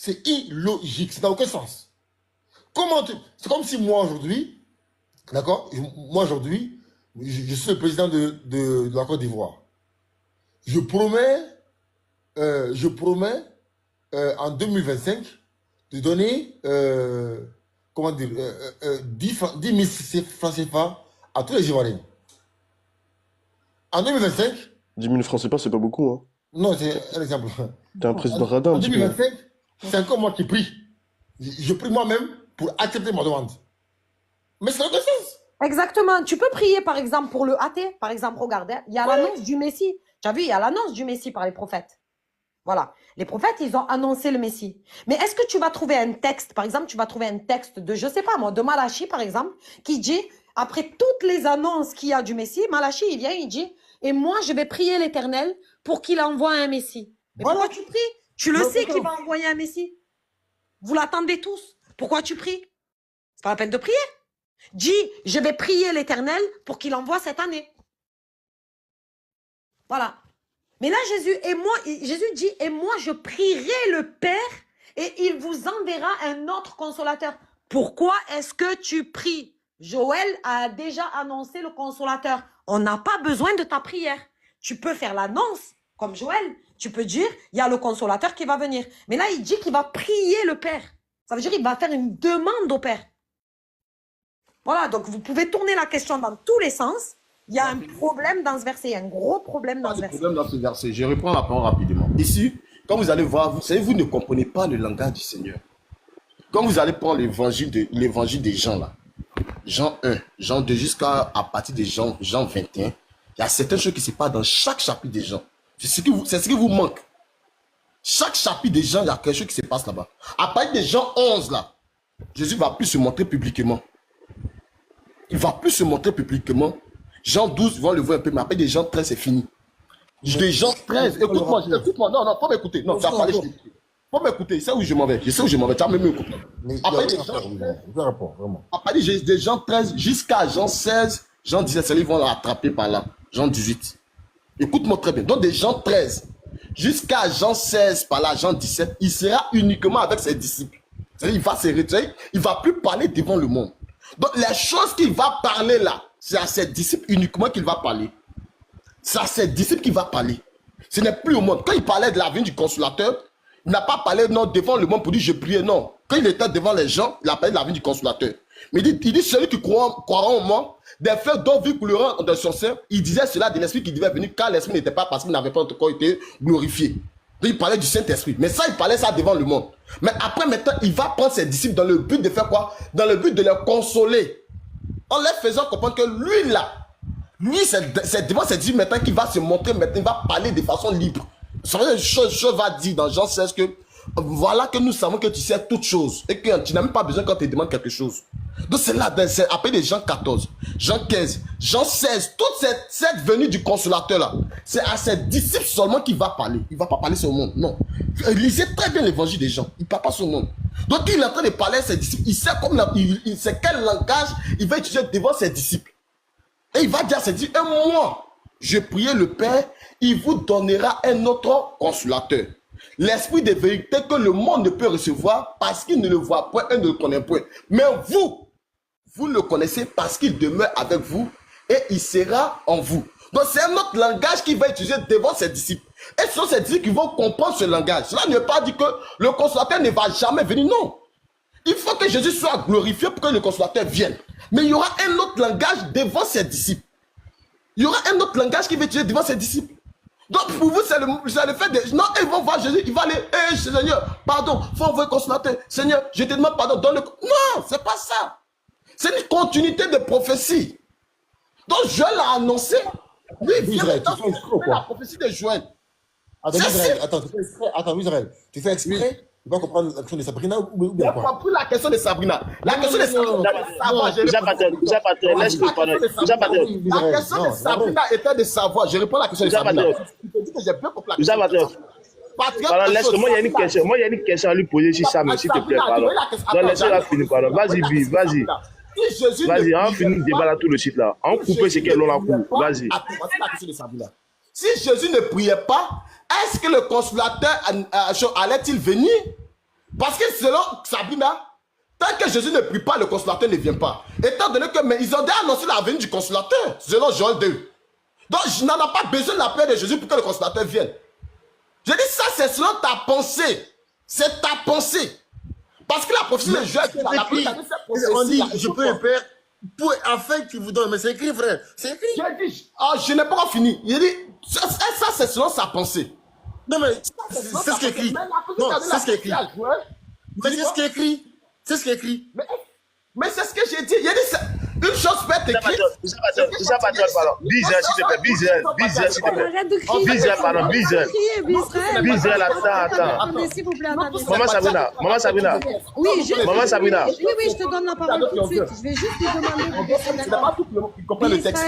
C'est illogique, ça n'a aucun sens. C'est comme si moi aujourd'hui, d'accord, moi aujourd'hui, je suis le président de la Côte d'Ivoire. Je promets en 2025 de donner comment dire, 10 000 francs CFA à tous les Ivoiriens. En 2025, 10 000 francs CFA, c'est pas beaucoup, hein. non, c'est un exemple. T'es un président radin, En un petit peu. 2025, c'est encore moi qui prie. Je prie moi-même pour accepter ma demande. Mais ça n'a aucun sens. Exactement. Tu peux prier, par exemple, pour le athée. Par exemple, regarde, hein, il y a l'annonce du Messie. Tu as vu, il y a l'annonce du Messie par les prophètes. Voilà. Les prophètes, ils ont annoncé le Messie. Mais est-ce que tu vas trouver un texte, par exemple, tu vas trouver un texte de, je sais pas moi, de Malachi, par exemple, qui dit, après toutes les annonces qu'il y a du Messie, Malachi, il vient, il dit, et moi, je vais prier l'Éternel pour qu'il envoie un Messie. Mais Voilà. pourquoi tu pries? Tu le sais qu'il va envoyer un Messie. Vous l'attendez tous. Pourquoi tu pries? C'est pas la peine de prier. Dis, je vais prier l'Éternel pour qu'il envoie cette année. Voilà. Mais là, Jésus dit, et moi, je prierai le Père et il vous enverra un autre consolateur. Pourquoi est-ce que tu pries? Joël a déjà annoncé le consolateur. On n'a pas besoin de ta prière. Tu peux faire l'annonce, comme Joël. Tu peux dire, il y a le consolateur qui va venir. Mais là, il dit qu'il va prier le Père. Ça veut dire qu'il va faire une demande au Père. Voilà, donc vous pouvez tourner la question dans tous les sens. Il y a un problème dans ce verset, un gros problème dans ce verset. Problème dans ce verset. Je reprends la parole rapidement. Ici, quand vous allez voir, vous savez, vous ne comprenez pas le langage du Seigneur. Quand vous allez prendre l'évangile des Jean là, Jean 1, Jean 2, jusqu'à partir de Jean 21, il y a certaines choses qui se passent dans chaque chapitre des Jean. C'est ce qui vous manque. Chaque chapitre des Jean, il y a quelque chose qui se passe là-bas. À partir de Jean 11 là, Jésus ne va plus se montrer publiquement. Il ne va plus se montrer publiquement. Jean 12, ils vont le voir un peu, mais après des Jean 13, c'est fini. Des Jean 13, écoute-moi, non, faut m'écouter. Non, tu as parlé, faut m'écouter, c'est où je m'en vais. Je sais où je m'en vais, tu as même écouté. Après des Jean 13 jusqu'à Jean 16, Jean 17, ils vont l'attraper par là. Jean 18. Écoute-moi très bien. Donc, des Jean 13 jusqu'à Jean 16, par là, Jean 17, il sera uniquement avec ses disciples. C'est-à-dire, il va se retirer, il ne va plus parler devant le monde. Donc, les choses qu'il va parler là, c'est à ses disciples uniquement qu'il va parler. C'est à ses disciples qu'il va parler. Ce n'est plus au monde. Quand il parlait de la venue du consolateur, il n'a pas parlé non, devant le monde pour dire je priais, non. Quand il était devant les gens, il a parlé de la venue du consolateur. Mais il dit celui qui croira en moi, des faits dont vu couleur de son sein, il disait cela de l'esprit qui devait venir quand l'esprit n'était pas parce qu'il n'avait pas encore été glorifié. Donc il parlait du Saint-Esprit. Mais ça, il parlait ça devant le monde. Mais après, maintenant, il va prendre ses disciples dans le but de faire quoi? Dans le but de les consoler. En leur faisant comprendre que lui, là, lui, c'est devant ses disciples maintenant qu'il va se montrer, maintenant il va parler de façon libre. Ça veut dire, chose va dire dans Jean 16 que voilà que nous savons que tu sais toutes choses et que tu n'as même pas besoin quand tu te demandes quelque chose. Donc c'est là, c'est après les Jean 14, Jean 15, Jean 16, toute cette venue du consolateur là, c'est à ses disciples seulement qu'il va parler. Il ne va pas parler sur le monde, non. Lisez très bien l'évangile des gens, il ne parle pas sur le monde. Donc il est en train de parler à ses disciples, il sait, il sait quel langage il va utiliser devant ses disciples. Et il va dire à ses disciples, et moi, je priais le Père, il vous donnera un autre consolateur. L'esprit de vérité que le monde ne peut recevoir parce qu'il ne le voit point et ne le connaît point. Mais vous le connaissez parce qu'il demeure avec vous et il sera en vous. Donc c'est un autre langage qu'il va utiliser devant ses disciples. Et ce sont ses disciples qui vont comprendre ce langage. Cela ne veut pas dire que le consolateur ne va jamais venir, non. Il faut que Jésus soit glorifié pour que le consolateur vienne. Mais il y aura un autre langage devant ses disciples. Il y aura un autre langage qui va utiliser devant ses disciples. Donc pour vous, c'est le fait de... Non, ils vont voir Jésus, il va aller, hey, Seigneur, pardon, faut envoyer le consolateur. Seigneur, je te demande pardon, donne le... Non, c'est pas ça. C'est une continuité de prophétie. Donc Joël a annoncé. Oui, Israël, tu fais exprès ou quoi? La prophétie de Joël. Attends, Israël, attends, tu fais exprès. Attends, Israël, tu fais exprès. Tu vas comprendre la question de Sabrina ou bien quoi? Je n'ai pas pris la question de Sabrina. La question de Sabrina, la question de Sabrina était de savoir. Je réponds à la question de Sabrina. Tu te dis que j'ai bien compris la question. Voilà, laisse-moi, il y a une question. Moi, il y a une question à lui poser sur ça, mais s'il te plaît, pardon. Non, laisse-la finir, pardon. Vas-y, Bi, vas-y. Vas-y, on finit le débat là, tout le site là. On coupe ce qu'elle l'on a coupé. Vas-y. Si Jésus ne priait pas, est-ce que le consolateur allait-il venir? Parce que selon Sabrina, tant que Jésus ne prie pas, le consolateur ne vient pas. Étant donné que, mais ils ont déjà annoncé la venue du consolateur, selon Joël 2. Donc, je n'en ai pas besoin de la prière de Jésus pour que le consolateur vienne. Je dis ça, c'est selon ta pensée. C'est ta pensée. Parce que la prophétie de Joël, on dit, je peux le faire pour, afin qu'il vous donne. Mais c'est écrit, frère. C'est écrit. Je n'ai pas encore fini. Il dit, ça c'est selon sa pensée. Non, mais c'est ce qui est écrit. Non, c'est ce qui est écrit. Mais c'est ce qui est écrit. C'est ce qui est écrit. Mais c'est ce que j'ai dit. Il a dit ça. Une chose peut être écrite. Pardon. Bizarre, s'il te plaît. Bizarre, s'il te plaît. Arrête de crier. Bizarre, pardon. Bizarre, attends. Mais s'il vous plaît, attendez. Maman Sabrina. Oui, Maman Sabrina. Oui, je te donne la parole tout de suite. Je vais juste lui demander de baisser C'est pas tout le monde qui comprend le texte.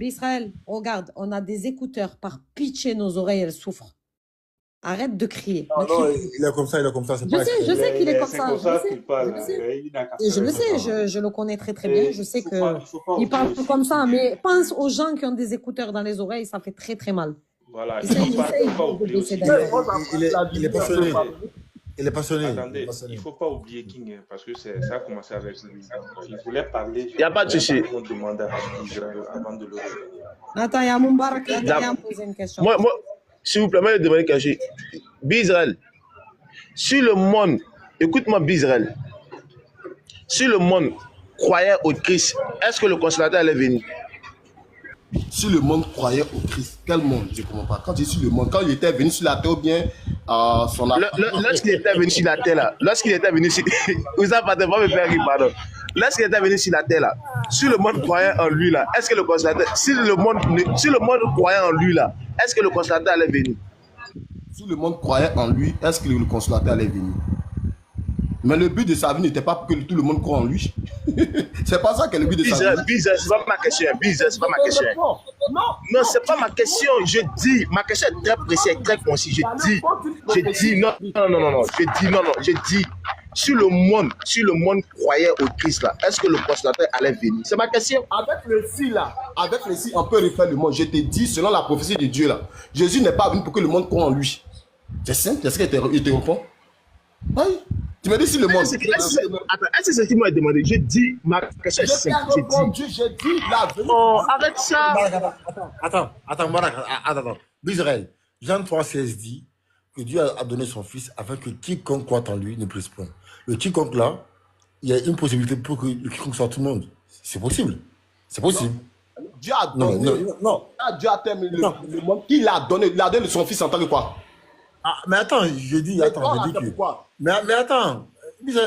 Israël, regarde, on a des écouteurs. Par pitié, nos oreilles, elles souffrent. Arrête de crier. Non, il est comme ça, c'est pas Je sais qu'il est comme ça. Je le sais, sais. je le connais très très bien. Je sais qu'il parle comme ça, mais pense aux gens qui ont des écouteurs dans les oreilles, ça fait très très mal. Voilà, Il Il est passionné. Il est passionné. Attendez, il ne faut pas oublier King, parce que ça a commencé avec lui. Il voulait parler. Il n'y a pas de souci. On demande à Israël avant de le revenir. Attends, il y a Moubarak qui a posé une question. Moi, s'il vous plaît, moi, je vais demander quelque chose. Bizraël, si le monde, écoute-moi, Bizraël, si le monde croyait au Christ, est-ce que le consolateur allait venir? Si le monde croyait au Christ, quel monde? Je ne comprends pas. Quand je dis le monde, quand il était venu sur la terre ou bien son lorsqu'il était venu sur la terre, là, lorsqu'il était venu sur... Vous avez pas me faire rire, pardon. Lorsqu'il était venu sur la terre, là, si le monde croyait en lui, là, est-ce que le consolateur... Si le monde croyait en lui, là, est-ce que le consolateur allait venir? Si le monde croyait en lui, est-ce que le consolateur allait venir? Mais le but de sa vie n'était pas pour que tout le monde croit en lui. C'est pas ça que le but de sa vie. Bizarre, c'est pas ma question. Bizarre, c'est pas ma question. Non, c'est pas ma question. Je dis, ma question est très précise, très concise. Je dis, non. Je dis, si le monde croyait au Christ, là, est-ce que le consolateur allait venir? C'est ma question. Avec le si, là, on peut refaire le monde. Je te dis, selon la prophétie de Dieu, là, Jésus n'est pas venu pour que le monde croit en lui. C'est simple, est-ce qu'il te répond? Oui. Tu me dis si le monde... Attends, est-ce que c'est ce qu'il m'a demandé? Je dis, ma question est simple. J'ai dit la vérité. Oh, arrête ça. Attends. Israël, Jean 3,16 dit que Dieu a donné son fils afin que quiconque croit en lui ne périsse point. Le quiconque là, il y a une possibilité pour que le quiconque soit tout le monde. C'est possible. C'est possible. Dieu a donné. Non. Dieu a terminé le monde. Il a donné son fils en tant que quoi? Ah, mais attends, je dis que... Mais attends,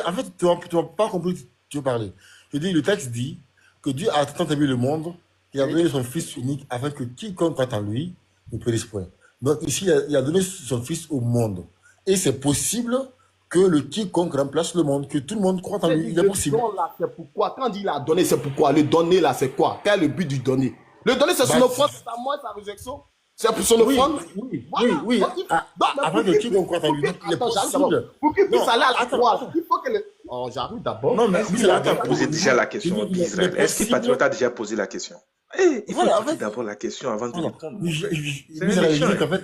en fait, tu n'as pas compris que tu veux parler. Je dis, le texte dit que Dieu a tant aimé le monde, il a donné son fils unique afin que quiconque croit en lui ne périsse point. Donc ici, il a donné son fils au monde. Et c'est possible que le quiconque remplace le monde, que tout le monde croit en lui. Il est possible. C'est pourquoi. Quand il a donné, c'est pourquoi. Le donner là, c'est quoi? Quel est le but du donner? Le donner, c'est son offrande, c'est sa mort, sa résurrection. C'est pour son offrande? Oui. Afin que quiconque croit en lui. Il est possible. Pour qu'il puisse aller à la croix, il faut que le... Oh, j'arrive d'abord. Non, mais Posez déjà la question d'Israël. Est-ce que Patriote a déjà posé la question? Il faut poser d'abord la question avant de répondre. En fait,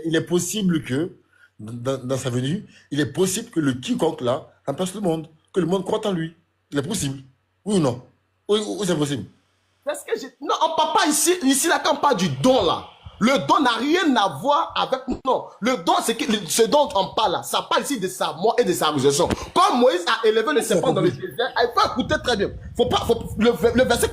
il est possible que, dans sa venue, il est possible que le quiconque là remplace le monde, que le monde croit en lui. Il est possible. Oui ou non? Oui, c'est possible. Non, on ne parle pas ici là, quand on parle du don là. Le don n'a rien à voir avec... Non, le don, c'est ce dont on parle là. Ça parle ici de sa mort et de sa résurrection. Quand Moïse a élevé le serpent dans le désert, il faut écouter très bien. Le verset ne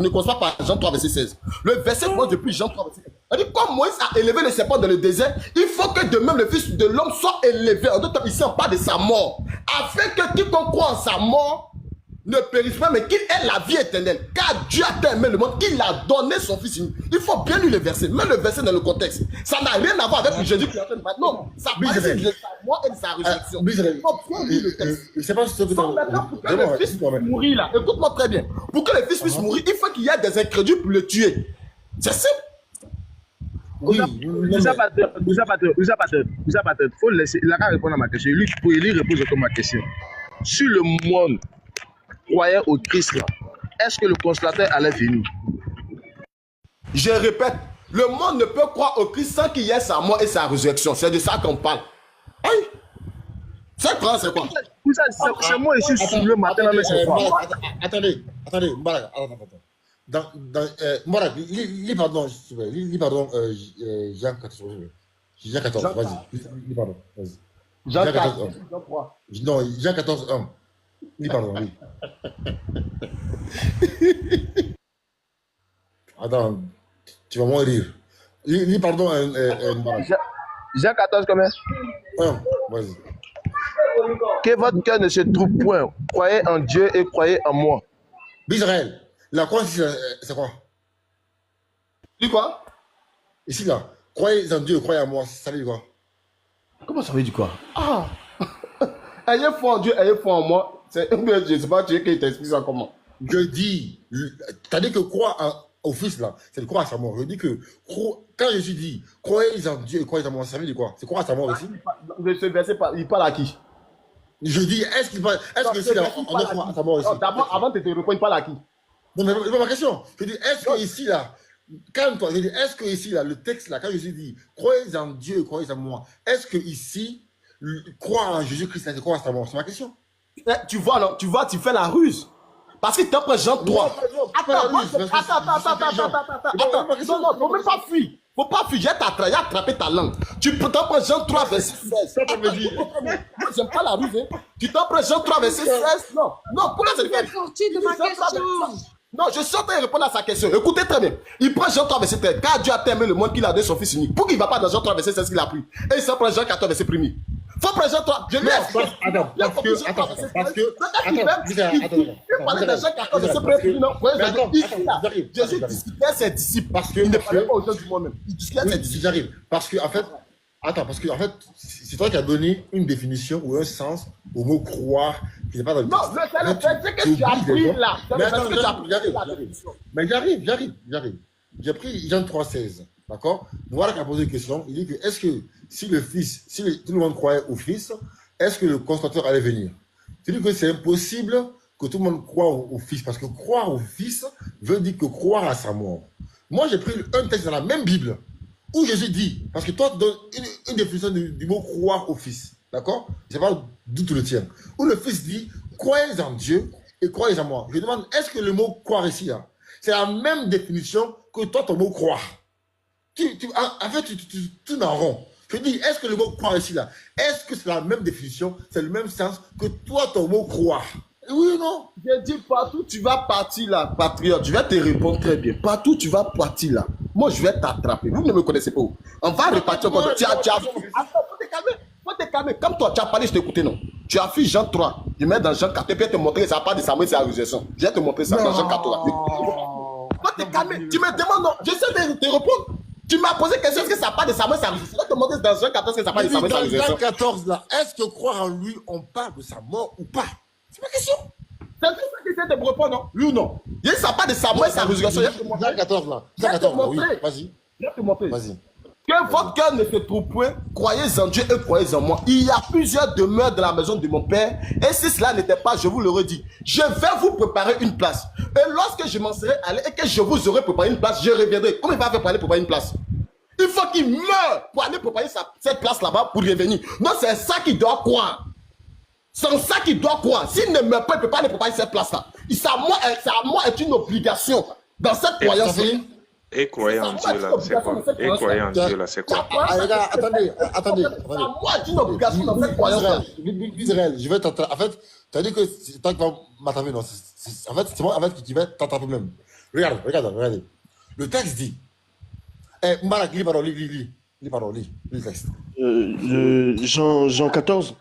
commence pas par Jean 3, verset 16. Le verset commence depuis Jean 3, verset 16. Il dit, quand Moïse a élevé le serpent dans le désert, il faut que de même le Fils de l'homme soit élevé. En d'autres termes, ici on parle de sa mort. Afin que quiconque croit en sa mort ne périsse pas, mais qu'il ait la vie éternelle. Car Dieu a tant aimé le monde qu'il a donné son fils unique. Il faut bien lire le verset. Mets le verset dans le contexte. Ça n'a rien à voir avec Jésus qui est en train de parler. Non, ça parle de sa mort et de sa résurrection. Il faut bien lire le texte. Je ne sais pas si c'est maintenant, pour que le fils puisse mourir là. Écoute-moi très bien. Pour que le fils puisse mourir, il faut qu'il y ait des incrédules pour le tuer. C'est simple. Oui, vous avez faut laisser. Il a qu'à répondre à ma question. Lui, pour lui répondre à ma question. Sur le monde croyait au Christ là, est-ce que le consolateur allait venir? Je répète, le monde ne peut croire au Christ sans qu'il y ait sa mort et sa résurrection. C'est de ça qu'on parle. Oui. Cette croyance, c'est quoi? C'est moi ici sur le matin, là, mais c'est quoi? Attendez, Mbarak, attends. Mbarak, lis pardon, Jean 14, Jean 14, vas-y, lis pardon, vas-y. Jean 14, 4, Jean 3. Non, Jean 14, 1. Lis pardon, oui. Attends, tu vas mourir. Lis pardon, Mbarak. Jean 14 combien? 1, vas-y. Que votre cœur ne se trouve point. Croyez en Dieu et croyez en moi. Israël, la croyance, c'est quoi? Dis quoi? Ici, là, croyez en Dieu, croyez en moi, ça veut dire quoi? Comment ça veut dire quoi? Ah! Ayez foi en Dieu, ayez foi en moi. Je ne sais pas, tu veux qu'il t'explique ça comment? Je dis, t'as dit que croire au Fils, là, c'est de croire à sa mort. Je dis que, quand je suis dit, croyez en Dieu et croyez en moi, ça veut dire quoi? C'est croire à sa mort aussi? Ce verset, il parle à qui? Je dis, est-ce que ici, là, on doit croire à sa mort aussi? D'abord, avant de te répondre, il parle à qui? Non, mais c'est pas ma question. Je dis, est-ce que ici, là, calme-toi, je dis, est-ce que ici, là, le texte, là, quand je suis dit, croyez en Dieu et croyez en moi, est-ce que ici, croire en Jésus-Christ, c'est croire à sa mort? C'est ma question. Tu vois, non, tu fais la ruse. Parce que t'es après Jean 3. Attends, non, faut même pas fuir. Faut pas fuir, j'ai attrapé ta langue. Tu t'en prends Jean 3, verset 16. Moi, j'aime pas la ruse. Hein. Tu t'en prends Jean 3, verset 16. Non, pourquoi c'est le sorti de ma question. Non, je suis en train de répondre à sa question. Écoutez très bien. Il prend Jean 3, verset 13. Car Dieu a aimé le monde qu'il a donné son fils unique. Pourquoi il ne va pas dans Jean 3, verset 16 qu'il a pris? Et il s'en prend Jean 14, verset 1er. Faut prendre Jean 3. Je laisse. Attends, Jésus discutait à ses disciples. Parce qu'il ne parlait pas aux gens du monde même. Il discutait à ses disciples. J'arrive. Parce que, en fait, c'est toi qui as donné une définition ou un sens au mot croire qui n'est pas dans le texte. Non, c'est le fait que tu as pris là. Mais j'arrive. J'ai pris Jean 3,16. D'accord? Voilà qui a posé une question. Il dit que est-ce que si le Fils, tout le monde croyait au Fils, est-ce que le consolateur allait venir? Tu dis que c'est impossible que tout le monde croie au Fils, parce que croire au Fils veut dire que croire à sa mort. Moi, j'ai pris un texte dans la même Bible où Jésus dit, parce que toi, tu donnes une définition du mot croire au Fils. D'accord? Je ne sais pas d'où tu le tiens. Où le Fils dit, croyez en Dieu et croyez en moi. Je demande, est-ce que le mot croire ici, là, c'est la même définition que toi, ton mot croire? En fait, tu tournes en rond. Je dis, est-ce que le mot croire ici, là, est-ce que c'est la même définition, c'est le même sens que toi, ton mot croire? Oui ou non? Je dis, partout tu vas partir là, patriote, je vais te répondre très bien. Partout tu vas partir là, moi je vais t'attraper. Vous ne me connaissez pas où? On va repartir encore. Attends, faut te calmer. Comme toi, tu as parlé, je t'écoutais, non? Tu as fait Jean 3, je mets dans Jean 4, et puis te montrer que ça n'a pas de Samuel, c'est la résurrection. Je vais te montrer ça dans Jean 4. Faut te calmer. Tu me demandes, non? J'essaie de te répondre. Tu m'as posé question, est-ce que ça n'a pas de Samuel, c'est la résurrection? Je vais te montrer dans Jean 14 que ça n'a pas de Samuel, c'est la résurrection. Dans Jean 14, là, est-ce que croire en lui, on parle de sa mort ou pas? C'est ma question. C'est tout ça qui essaie de me répondre, non? Oui ou non? Il ça n'a pas de Samuel, c'est la résurrection. Jean 14, là. Jean 14, là, oui. Vas-y. Je vais te montrer. Vas-y. Que votre cœur ne se trouve point, croyez en Dieu et croyez en moi. Il y a plusieurs demeures dans la maison de mon Père. Et si cela n'était pas, je vous le redis, je vais vous préparer une place. Et lorsque je m'en serai allé et que je vous aurai préparé une place, je reviendrai. Comment il va faire pour aller préparer une place? Il faut qu'il meure pour aller préparer cette place là-bas pour revenir. Donc c'est ça qu'il doit croire. C'est ça qu'il doit croire. S'il ne meurt pas, il ne peut pas aller préparer cette place-là. Ça à moi est une obligation dans cette croyance. Et croyez en Dieu là, c'est quoi? Et croyez en Dieu là, c'est quoi? Attendez. Moi, est une obligation dans cette croyance. Israël, je vais t'attraper. En fait, tu as dit que c'est toi qui vas m'attraper. Non, en fait, c'est moi qui vais t'attraper même. Regardez. Le texte dit. Mbarak, lis le texte. Jean 14,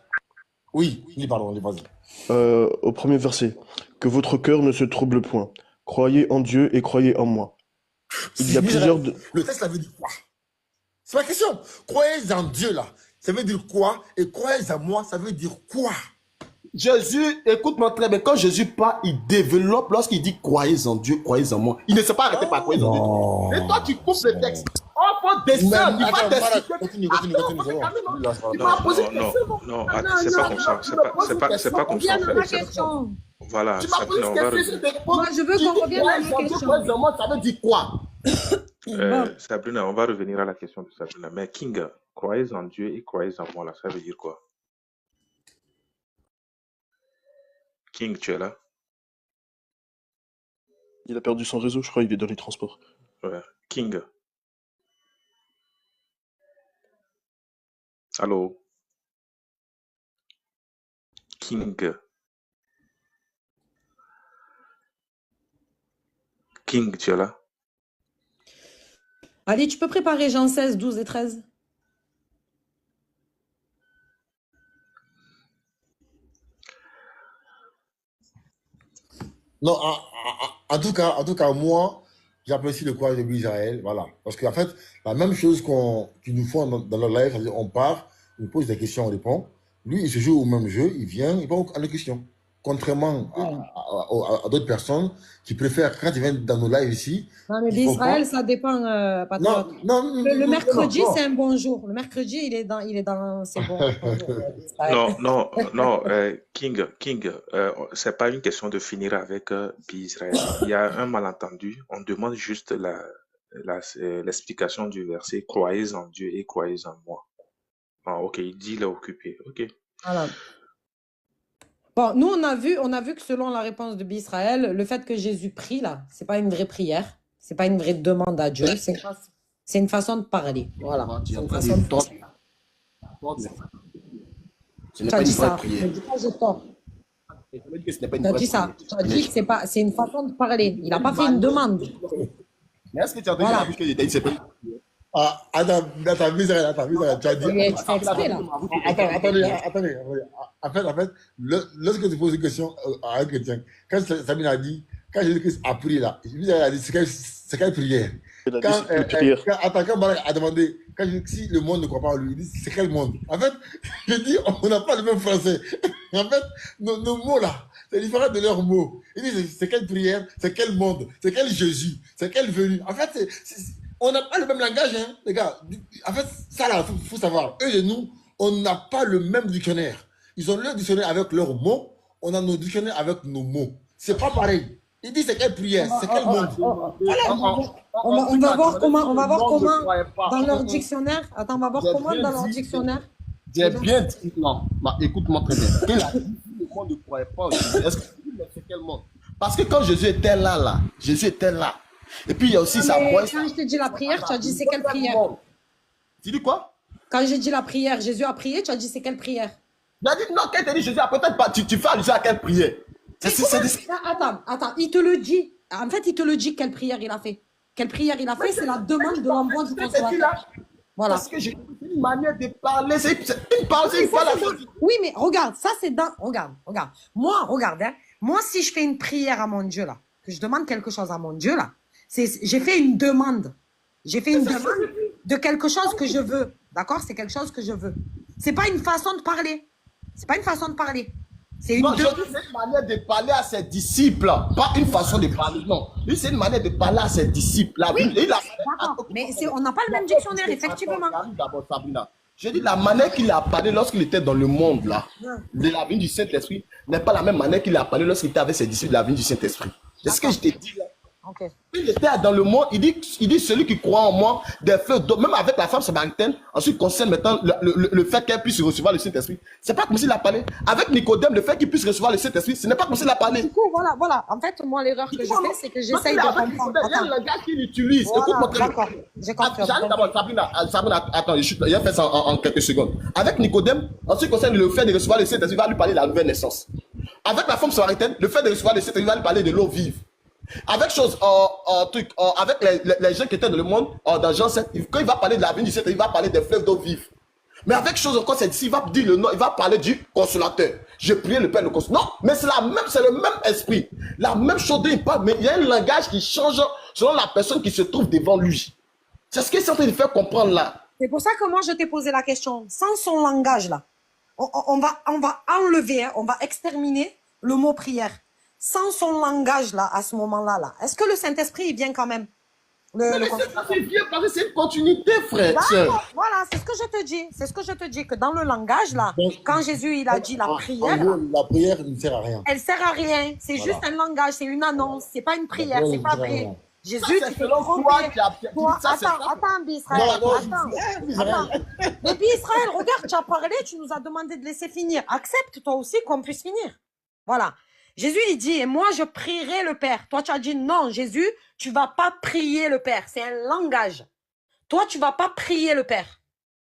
Oui, lis, vas-y. au premier verset. Que votre cœur ne se trouble point. Croyez en Dieu et croyez en moi. Il y a plusieurs... Le texte, ça veut dire quoi? C'est ma question. Croyez en Dieu, là. Ça veut dire quoi? Et croyez en moi, ça veut dire quoi? Jésus, écoute-moi très bien, quand Jésus parle, il développe lorsqu'il dit croyez en Dieu, croyez en moi. Il ne s'est pas arrêté par croyez en Dieu. Et toi, tu coupes le texte. Oh, faut descendre, il va descendre. Continue. Non, c'est pas comme ça. C'est pas comme ça. Reviens à ma question. Voilà, Tu m'as posé on une va question, revenir. Moi, je veux qu'on revienne à ma question. Croyez en moi, ça veut dire quoi? Sabrina, on va revenir à la question de Sabrina. Mais King, croyez en Dieu et croyez en moi, là, ça veut dire quoi? King, tu es là? Il a perdu son réseau, je crois, il est dans les transports. Ouais. King. Allô? King. King, tu es là? Allez, tu peux préparer Jean 16, 12 et 13. Non, en tout cas, moi, j'apprécie le courage de l'Israël, voilà. Parce qu'en fait, la même chose qu'ils nous font dans leur live, c'est-à-dire on part, on nous pose des questions, on répond. Lui, il se joue au même jeu, il vient, il pose des questions. Contrairement à d'autres personnes qui préfèrent, quand ils viennent dans nos lives ici, Non, mais ils font d'Israël, pas. ça dépend, Non, patriote. non, Le mercredi, non. c'est un bon jour. Le mercredi, il est dans c'est bon jour d'Israël. Non, King, c'est pas une question de finir avec Israël. Il y a un malentendu. On demande juste l'explication du verset. Croyez en Dieu et croyez en moi. Ah, ok, il dit il est occupé. Ok. Voilà. Bon, nous, on a vu que selon la réponse de Israël, le fait que Jésus prie, là, c'est pas une vraie prière. C'est pas une vraie demande à Dieu. C'est une façon de parler. Voilà. Tu C'est es en une train façon de de... tordre. Ce n'est Tu as pas dit une vraie ça. prière. Je dis pas j'ai tort. Je veux dire que ce n'est pas une Tu as vraie dit ça. prière. Tu as dit que c'est une façon de parler. Il n'a pas fait une demande. Mais est-ce que tu as entendu Voilà. la bouche que j'ai dit, c'est pas une prière? Ah, attends, Israël, tu as dit. Tu fais exprès, là. Attendez. En fait, lorsque tu poses une question à un chrétien, quand Sabine a dit, quand Jésus-Christ a prié là, Israël a dit, c'est quelle prière? Il a dit, c'est une prière. Quand Barak a demandé, si le monde ne croit pas en lui, il dit, c'est quel monde? En fait, je dis, on n'a pas le même français. En fait, nos mots là, c'est différent de leurs mots. Il dit, c'est quelle prière? C'est quel monde? C'est quel Jésus? C'est quelle venue? En fait, on n'a pas le même langage, hein, les gars. En fait, ça là, faut savoir. Eux et nous, on n'a pas le même dictionnaire. Ils ont leur dictionnaire avec leurs mots, on a nos dictionnaires avec nos mots. C'est pas pareil. Il dit c'est quelle prière, c'est quel monde. On va voir comment dans leur dictionnaire. Attends, on va voir comment dans leur dictionnaire. J'ai bien dit, non, écoute-moi très bien. Il a dit que le monde ne croyait pas. Est-ce que c'est quel monde? Parce que quand Jésus était là, Jésus était là. Et puis il y a aussi sa voix. Quand je te dis la prière, tu as dit c'est quelle prière? Tu dis quoi? Quand j'ai dit la prière, Jésus a prié, tu as dit c'est quelle prière? Il a dit non, quand il t'a dit Jésus, peut-être pas, tu fais allusion à quelle prière? Attends, il te le dit. En fait, il te le dit quelle prière il a fait. Quelle prière il a fait, c'est la demande de l'envoi du consolateur. Voilà. Parce que c'est une manière de parler, c'est une parole, c'est pas la chose. Oui, mais regarde, ça c'est dans... Regarde. Moi, regarde, hein. Moi, si je fais une prière à mon Dieu, là, que je demande quelque chose à mon Dieu, là, j'ai fait une demande. J'ai fait une demande de quelque chose que je veux. D'accord? C'est quelque chose que je veux. C'est pas une façon de parler. C'est pas une façon de parler. C'est une Non, je dis c'est une manière de parler à ses disciples, pas une façon de parler. Non, lui c'est une manière de parler à ses disciples. Oui, d'accord. Mais on n'a pas le même dictionnaire, effectivement. D'abord, Sabrina. Je dis la manière qu'il a parlé lorsqu'il était dans le monde là, de la venue du Saint-Esprit, n'est pas la même manière qu'il a parlé lorsqu'il était avec ses disciples de la venue du Saint-Esprit. C'est ce que je t'ai dit là. Okay. Il était dans le monde, il dit celui qui croit en moi, des fleurs d'eau, même avec la femme samaritaine, ensuite concerne maintenant le fait qu'elle puisse recevoir le Saint-Esprit. C'est pas comme s'il a parlé. Avec Nicodème, le fait qu'il puisse recevoir le Saint-Esprit, ce n'est pas comme s'il a parlé. Du coup, voilà. En fait, moi, l'erreur que je fais, c'est que j'essaye de comprendre. Il y a un langage qu'il utilise. Voilà, Écoute-moi très bien. d'accord, j'ai compris. J'arrive d'abord, Sabrina, attends, il a fait ça en quelques secondes. Avec Nicodème, en ce qui concerne le fait de recevoir le Saint-Esprit, il va lui parler de la nouvelle naissance. Avec la femme samaritaine, le fait de recevoir le Saint-Esprit, il va lui parler de l'eau vive. Avec avec les gens qui étaient dans le monde, dans Jean 7, quand il va parler de la venue du Saint-Esprit, il va parler des fleuves d'eau vive. Mais avec chose encore, c'est ici, il va dire le nom, il va parler du consolateur. Je prie le Père le consolateur. Non, mais c'est le même esprit. La même chose dont il parle, mais il y a un langage qui change selon la personne qui se trouve devant lui. C'est ce qu'il est en train de faire comprendre là. C'est pour ça que moi, je t'ai posé la question. Sans son langage, là, on va enlever, hein, on va exterminer le mot prière. Sans son langage, là, à ce moment-là, là, est-ce que le Saint-Esprit, il vient quand même? Mais le Saint-Esprit vient parce que c'est une continuité, frère. Voilà, c'est ce que je te dis. C'est ce que je te dis, que dans le langage, là, quand Jésus, il a dit la prière, En gros, la prière ne sert à rien. elle sert à rien. C'est juste un langage, c'est une annonce, c'est pas une prière, c'est pas vrai. Jésus, tu fais tromper. Attends, Bisraël, attends. Mais Bisraël, regarde, tu as parlé, tu nous as demandé de laisser finir. Accepte toi aussi qu'on puisse finir. Voilà. Jésus, il dit, et moi, je prierai le Père. Toi, tu as dit, non, Jésus, tu vas pas prier le Père. C'est un langage. Toi, tu vas pas prier le Père.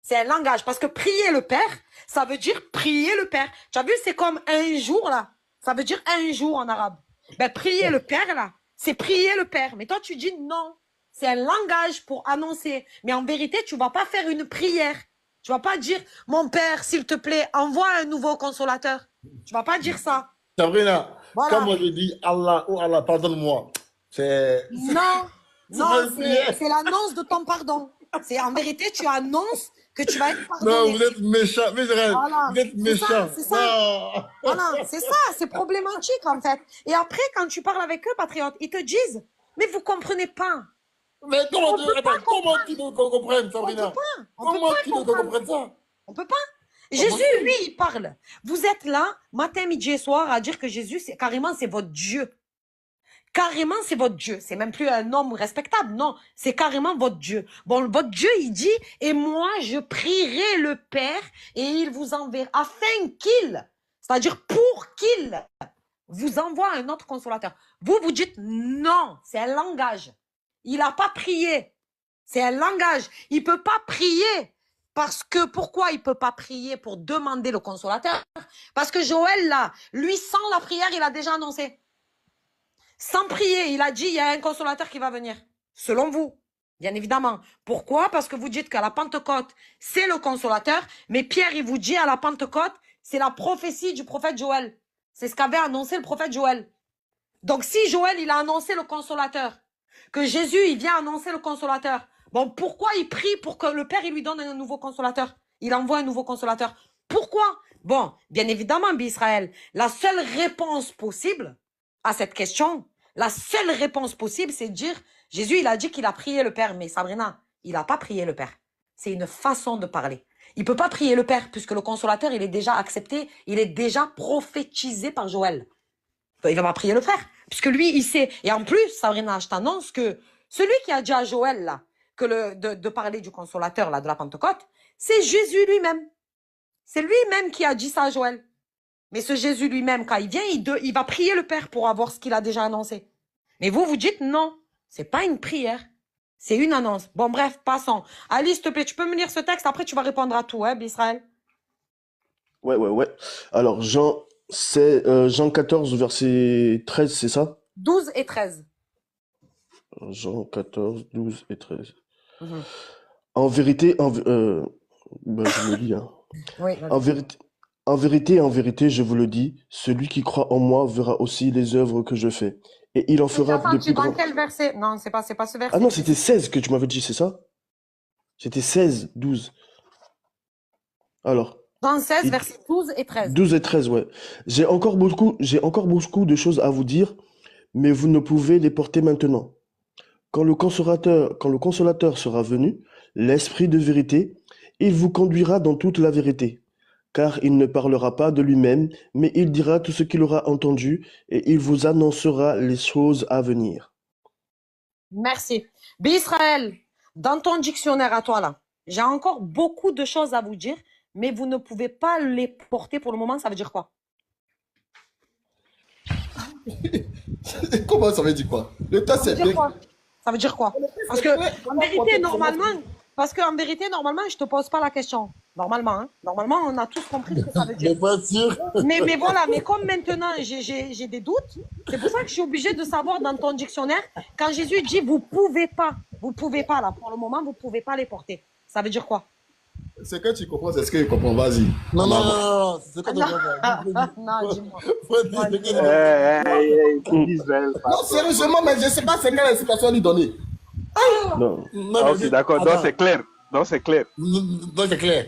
C'est un langage. Parce que prier le Père, ça veut dire prier le Père. Tu as vu, c'est comme un jour, là. Ça veut dire un jour en arabe. Ben, prier le Père, là, c'est prier le Père. Mais toi, tu dis non. C'est un langage pour annoncer. Mais en vérité, tu vas pas faire une prière. Tu vas pas dire, mon Père, s'il te plaît, envoie un nouveau consolateur. Tu vas pas dire ça. Sabrina, Voilà. quand moi je dis Allah, oh Allah, pardonne-moi, c'est... Non, pas non, une prière. c'est l'annonce de ton pardon. C'est en vérité, tu annonces que tu vas être Non, pardonné. vous êtes méchant, Israël, Voilà. vous êtes méchant. C'est ça. Non. Voilà, c'est ça, c'est problématique en fait. Et après, quand tu parles avec eux, patriotes, ils te disent, mais vous comprenez pas. Mais comment On tu, peut pas attends, comment tu veux qu'on comprenne, Sabrina? On peut Comment pas tu veux qu'on comprendre. comprenne ça? On peut pas. Jésus, lui, il parle. Vous êtes là, matin, midi et soir, à dire que Jésus, c'est carrément, c'est votre Dieu. Carrément, c'est votre Dieu. C'est même plus un homme respectable. Non, c'est carrément votre Dieu. Bon, votre Dieu, il dit, et moi, je prierai le Père et il vous enverra afin qu'il, c'est-à-dire pour qu'il vous envoie un autre consolateur. Vous, vous dites non. C'est un langage. Il n'a pas prié. C'est un langage. Il peut pas prier. Parce que, pourquoi il peut pas prier pour demander le consolateur? Parce que Joël, là, lui, sans la prière, il a déjà annoncé. Sans prier, il a dit, il y a un consolateur qui va venir. Selon vous, bien évidemment. Pourquoi? Parce que vous dites qu'à la Pentecôte, c'est le consolateur. Mais Pierre, il vous dit, à la Pentecôte, c'est la prophétie du prophète Joël. C'est ce qu'avait annoncé le prophète Joël. Donc, si Joël, il a annoncé le consolateur, que Jésus, il vient annoncer le consolateur, bon, pourquoi il prie pour que le Père, il lui donne un nouveau consolateur? Il envoie un nouveau consolateur. Pourquoi? Bon, bien évidemment, Israël, la seule réponse possible à cette question, la seule réponse possible, c'est de dire, Jésus, il a dit qu'il a prié le Père, mais Sabrina, il n'a pas prié le Père. C'est une façon de parler. Il ne peut pas prier le Père, puisque le consolateur, il est déjà accepté, il est déjà prophétisé par Joël. Il ne va pas prier le Père, puisque lui, il sait. Et en plus, Sabrina, je t'annonce que celui qui a dit à Joël, là, que de parler du consolateur, là, de la Pentecôte, c'est Jésus lui-même. C'est lui-même qui a dit ça à Joël. Mais ce Jésus lui-même, quand il vient, il va prier le Père pour avoir ce qu'il a déjà annoncé. Mais vous, vous dites non, c'est pas une prière, c'est une annonce. Bon, bref, passons. Ali, s'il te plaît, tu peux me lire ce texte, après tu vas répondre à tout, hein, Israël. Ouais. Alors, Jean 14, verset 13, c'est ça? 12 et 13. Jean 14, 12 et 13. Mhm. En vérité, je me dis, hein. Oui, En vérité, je vous le dis, celui qui croit en moi verra aussi les œuvres que je fais. Et il en fera attends, de tu es plus dans grands. quel verset? Non, c'est pas ce verset. Ah non, c'était 16 que tu m'avais dit, c'est ça? C'était 16, 12. Alors, Dans 16, il- versets 12 et 13. 12 et 13, ouais. J'ai encore beaucoup de choses à vous dire, mais vous ne pouvez les porter maintenant. Quand le consolateur sera venu, l'Esprit de vérité, il vous conduira dans toute la vérité. Car il ne parlera pas de lui-même, mais il dira tout ce qu'il aura entendu, et il vous annoncera les choses à venir. Merci. Israël, dans ton dictionnaire à toi là, j'ai encore beaucoup de choses à vous dire, mais vous ne pouvez pas les porter pour le moment, ça veut dire quoi? Comment ça veut dire quoi? Le temps, c'est bien. Ça veut dire quoi? Parce que, en vérité, normalement, je te pose pas la question. Normalement, hein. Normalement, on a tous compris ce que ça veut Je dire. suis pas sûr. Mais voilà, mais comme maintenant, j'ai des doutes, c'est pour ça que je suis obligée de savoir dans ton dictionnaire, quand Jésus dit vous pouvez pas là, pour le moment, vous pouvez pas les porter. Ça veut dire quoi? C'est que tu comprends, c'est ce que je comprends. Vas-y. Non, c'est quoi ton Non, dis-moi. Israël. Non, sérieusement, mais je ne sais pas c'est quelle explication lui donner. Non. Ah, ok, d'accord. Donc c'est clair. Donc c'est clair. Donc c'est clair.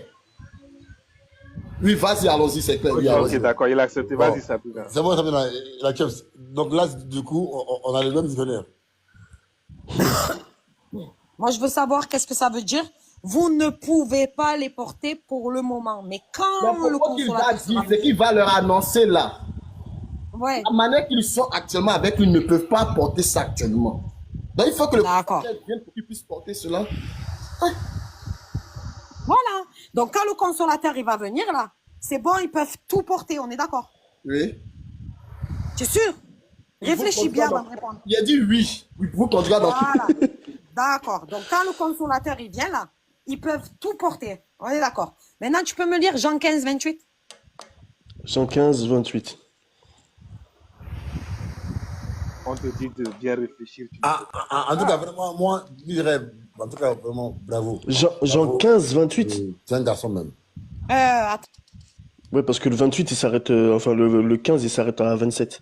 Oui, vas-y, allons-y, c'est clair. Oui, Ok, allons-y. d'accord, il a accepté. Bon. Vas-y, Sabrina. C'est bon, Sabrina, la Kebs. Donc là, du coup, on a le même dictionnaire. Moi, je veux savoir qu'est-ce que ça veut dire. Vous ne pouvez pas les porter pour le moment. Mais quand Donc, le pourquoi qu'il va consolateur dire, sera c'est qu'il va leur annoncer là. Ouais, La manière qu'ils sont actuellement avec lui, ils ne peuvent pas porter ça actuellement. Donc, il faut que le D'accord. consolateur vienne pour qu'il puisse porter cela. voilà. Donc, quand le consolateur il va venir là, c'est bon, ils peuvent tout porter, on est d'accord? Oui. Tu es sûr? Réfléchis bien avant de répondre. Il a dit oui. Oui, vous conduire dans Voilà. D'accord. Donc, quand le consolateur, il vient là, ils peuvent tout porter. On est d'accord. Maintenant, tu peux me lire Jean 15, 28? Jean 15, 28. On te dit de bien réfléchir. En tout cas, vraiment, moi, je dirais, en tout cas, vraiment, bravo. Jean Bravo. 15, 28. C'est un garçon même. Attends. Ouais, parce que le 28, il s'arrête. Enfin, le 15, il s'arrête à 27.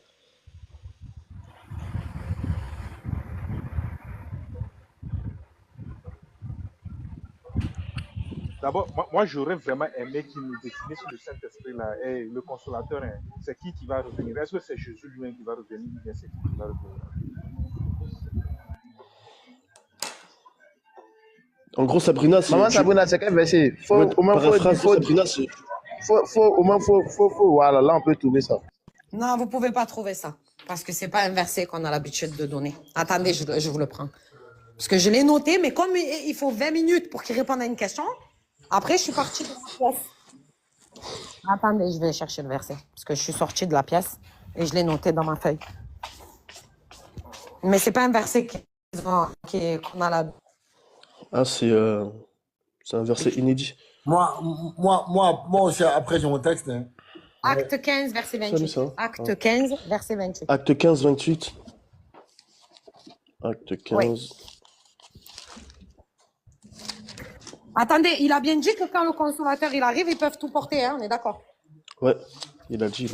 D'abord, moi j'aurais vraiment aimé qu'il nous définisse sur le Saint-Esprit là. Et le consolateur, hein, c'est qui va revenir? Est-ce que c'est Jésus lui-même qui va revenir ou bien c'est qui va revenir? En gros, Sabrina, c'est. Maman Sabrina, c'est quel verset? Ouais, paraphrase de Sabrina, c'est. Voilà, là on peut trouver ça. Non, vous ne pouvez pas trouver ça. Parce que ce n'est pas un verset qu'on a l'habitude de donner. Attendez, je vous le prends. Parce que je l'ai noté, mais comme il faut 20 minutes pour qu'il réponde à une question, après, je suis partie de la pièce. Attendez, je vais chercher le verset. Parce que je suis sortie de la pièce et je l'ai noté dans ma feuille. Mais ce n'est pas un verset qu'on a là. Ah, c'est un verset inédit. Moi aussi, après, j'ai mon texte. Hein. Acte 15, verset 28. Ça. Acte 15, verset 28. Acte 15, 28. Acte 15. Ouais. Attendez, il a bien dit que quand le consolateur il arrive, ils peuvent tout porter, hein, on est d'accord? Ouais, il a dit.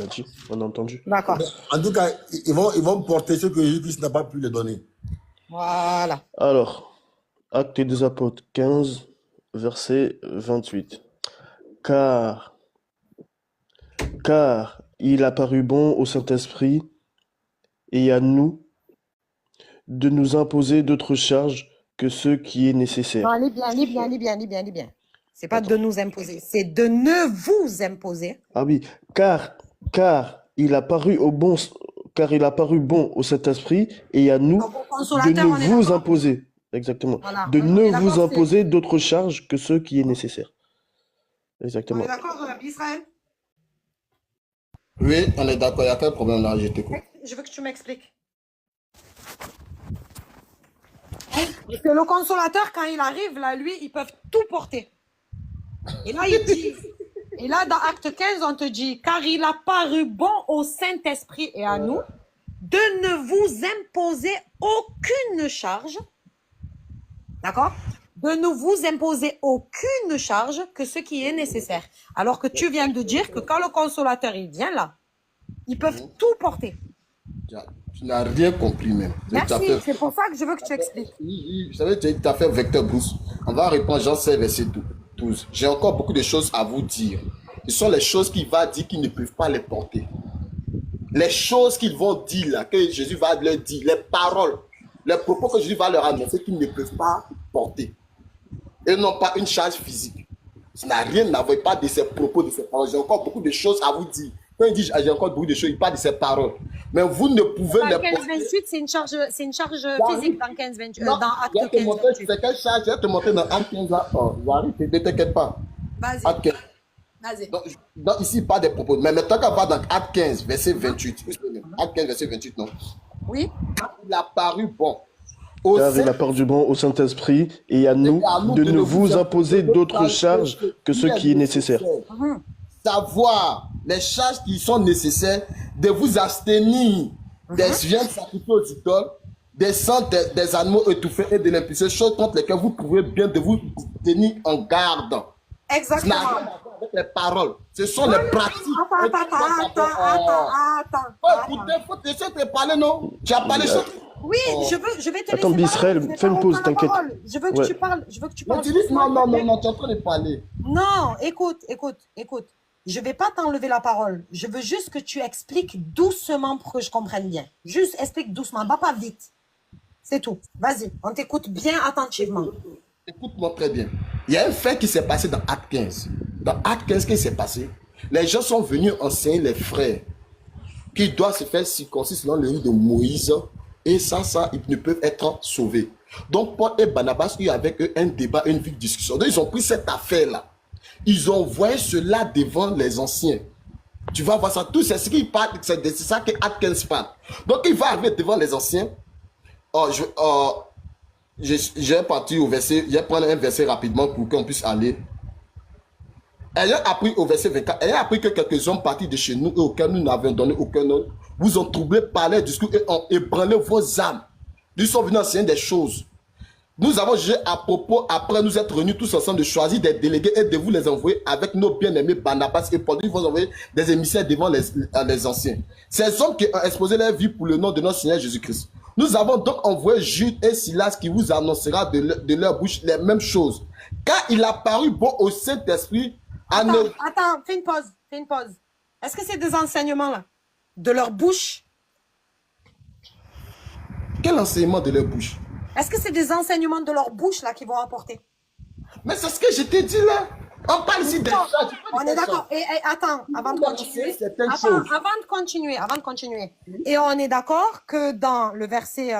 On a entendu. D'accord. En tout cas, ils vont porter ce que Jésus-Christ n'a pas pu les donner. Voilà. Alors, Acte des Apôtres 15, verset 28. Car il a paru bon au Saint-Esprit et à nous de nous imposer d'autres charges que ce qui est nécessaire. Non, lis bien. C'est pas de nous imposer, c'est de ne vous imposer. Ah oui, car il a paru bon au Saint-Esprit et à nous Donc, au de consolateur, on ne est vous d'accord. imposer. Exactement. Voilà. De On ne est d'accord, vous c'est- imposer d'autres charges que ce qui est nécessaire. On Exactement. est d'accord, Israël? Oui, on est d'accord. Il n'y a quel problème là? Je t'écoute. Je veux que tu m'expliques. Parce que le consolateur, quand il arrive, là, lui, ils peuvent tout porter. Et là, il dit, et là, dans Acte 15, on te dit, car il a paru bon au Saint-Esprit et à nous de ne vous imposer aucune charge. D'accord? De ne vous imposer aucune charge que ce qui est nécessaire. Alors que tu viens de dire que quand le consolateur, il vient là, ils peuvent tout porter. Tu n'as rien compris même. Merci, c'est pour ça que je veux que tu expliques. Oui, vous savez, tu as fait vecteur Bruce. On va répondre Jean 16, verset 12. J'ai encore beaucoup de choses à vous dire. Ce sont les choses qu'il va dire qu'ils ne peuvent pas les porter. Les choses qu'ils vont dire là, que Jésus va leur dire, les paroles, les propos que Jésus va leur annoncer qu'ils ne peuvent pas porter. Et non pas une charge physique. Ça n'a rien à voir, pas de ses propos, de ses paroles. J'ai encore beaucoup de choses à vous dire. Quand il dit j'ai encore beaucoup de choses, il parle de ses paroles. Mais vous ne pouvez Dans les 15-28, c'est une charge physique dans 15-28. Non, Dans je vais Acte te montrer 15-28. c'est quelle charge. Je vais te montrer dans Acte 15 là. Oh, j'arrive, ne t'inquiète pas. Vas-y, Acte 15. vas-y. Donc, ici, pas des propos. Mais maintenant qu'on va dans Acte 15, verset 28. Acte 15, verset 28, non. Oui. Il a paru bon. Au Car il a paru bon au Saint-Esprit et à nous de ne vous imposer d'autres charges que ce qui est nécessaire. Savoir les charges qui sont nécessaires, de vous abstenir des viandes sacrifiées aux idoles, des sangs des animaux étouffés et de l'impudicité, choses contre lesquelles vous pouvez bien de vous tenir en garde. Ça n'a Exactement. rien à voir avec les paroles. Ce sont les pratiques. Attends. Il faut te laisser te parler, non? Tu as parlé sur... Oui, je vais te Attends, laisser Israël, parler, je vais fais une pas pause, reprendre la t'inquiète. parole. Je veux que Ouais. tu parles. Je veux que tu Mais parles. tu dis, non, tu es en train de parler. Non, écoute. Je vais pas t'enlever la parole. Je veux juste que tu expliques doucement pour que je comprenne bien. Juste explique doucement, pas vite. C'est tout. Vas-y, on t'écoute bien attentivement. Écoute-moi très bien. Il y a un fait qui s'est passé dans Acte 15. Dans Acte 15, qu'est-ce qui s'est passé? Les gens sont venus enseigner les frères qu'ils doivent se faire circoncire selon le rite de Moïse. Et sans ça, ils ne peuvent être sauvés. Donc, Paul et Barnabas, il y avait avec eux un débat, une vive discussion. Donc, ils ont pris cette affaire-là. Ils ont envoyé cela devant les anciens. Tu vas voir ça. Tout c'est ce qu'il parle, c'est ça que Atkins parle. Donc il va arriver devant les anciens. Oh, j'ai parti au verset, je vais prendre un verset rapidement pour qu'on puisse aller. Ayant appris au verset 24, ayant appris que quelques hommes partis de chez nous et auxquels nous n'avions donné aucun nom, vous ont troublé par les discours et ont ébranlé vos âmes. Ils sont venus enseigner des choses. Nous avons jugé à propos, après nous être réunis tous ensemble, de choisir des délégués et de vous les envoyer avec nos bien-aimés Barnabas et Paul. Ils vont envoyer des émissaires devant les anciens. Ces hommes qui ont exposé leur vie pour le nom de notre Seigneur Jésus-Christ. Nous avons donc envoyé Jude et Silas qui vous annoncera de leur bouche les mêmes choses. Car il a paru bon au Saint-Esprit à nos... Attends, fais une pause, fais une pause. Est-ce que c'est des enseignements là? De leur bouche? Quel enseignement de leur bouche? Est-ce que c'est des enseignements de leur bouche là qu'ils vont apporter? Mais c'est ce que je t'ai dit là. On parle ici des choses. On est d'accord. Et attends, avant de continuer. Avant de continuer. Et on est d'accord que dans le verset,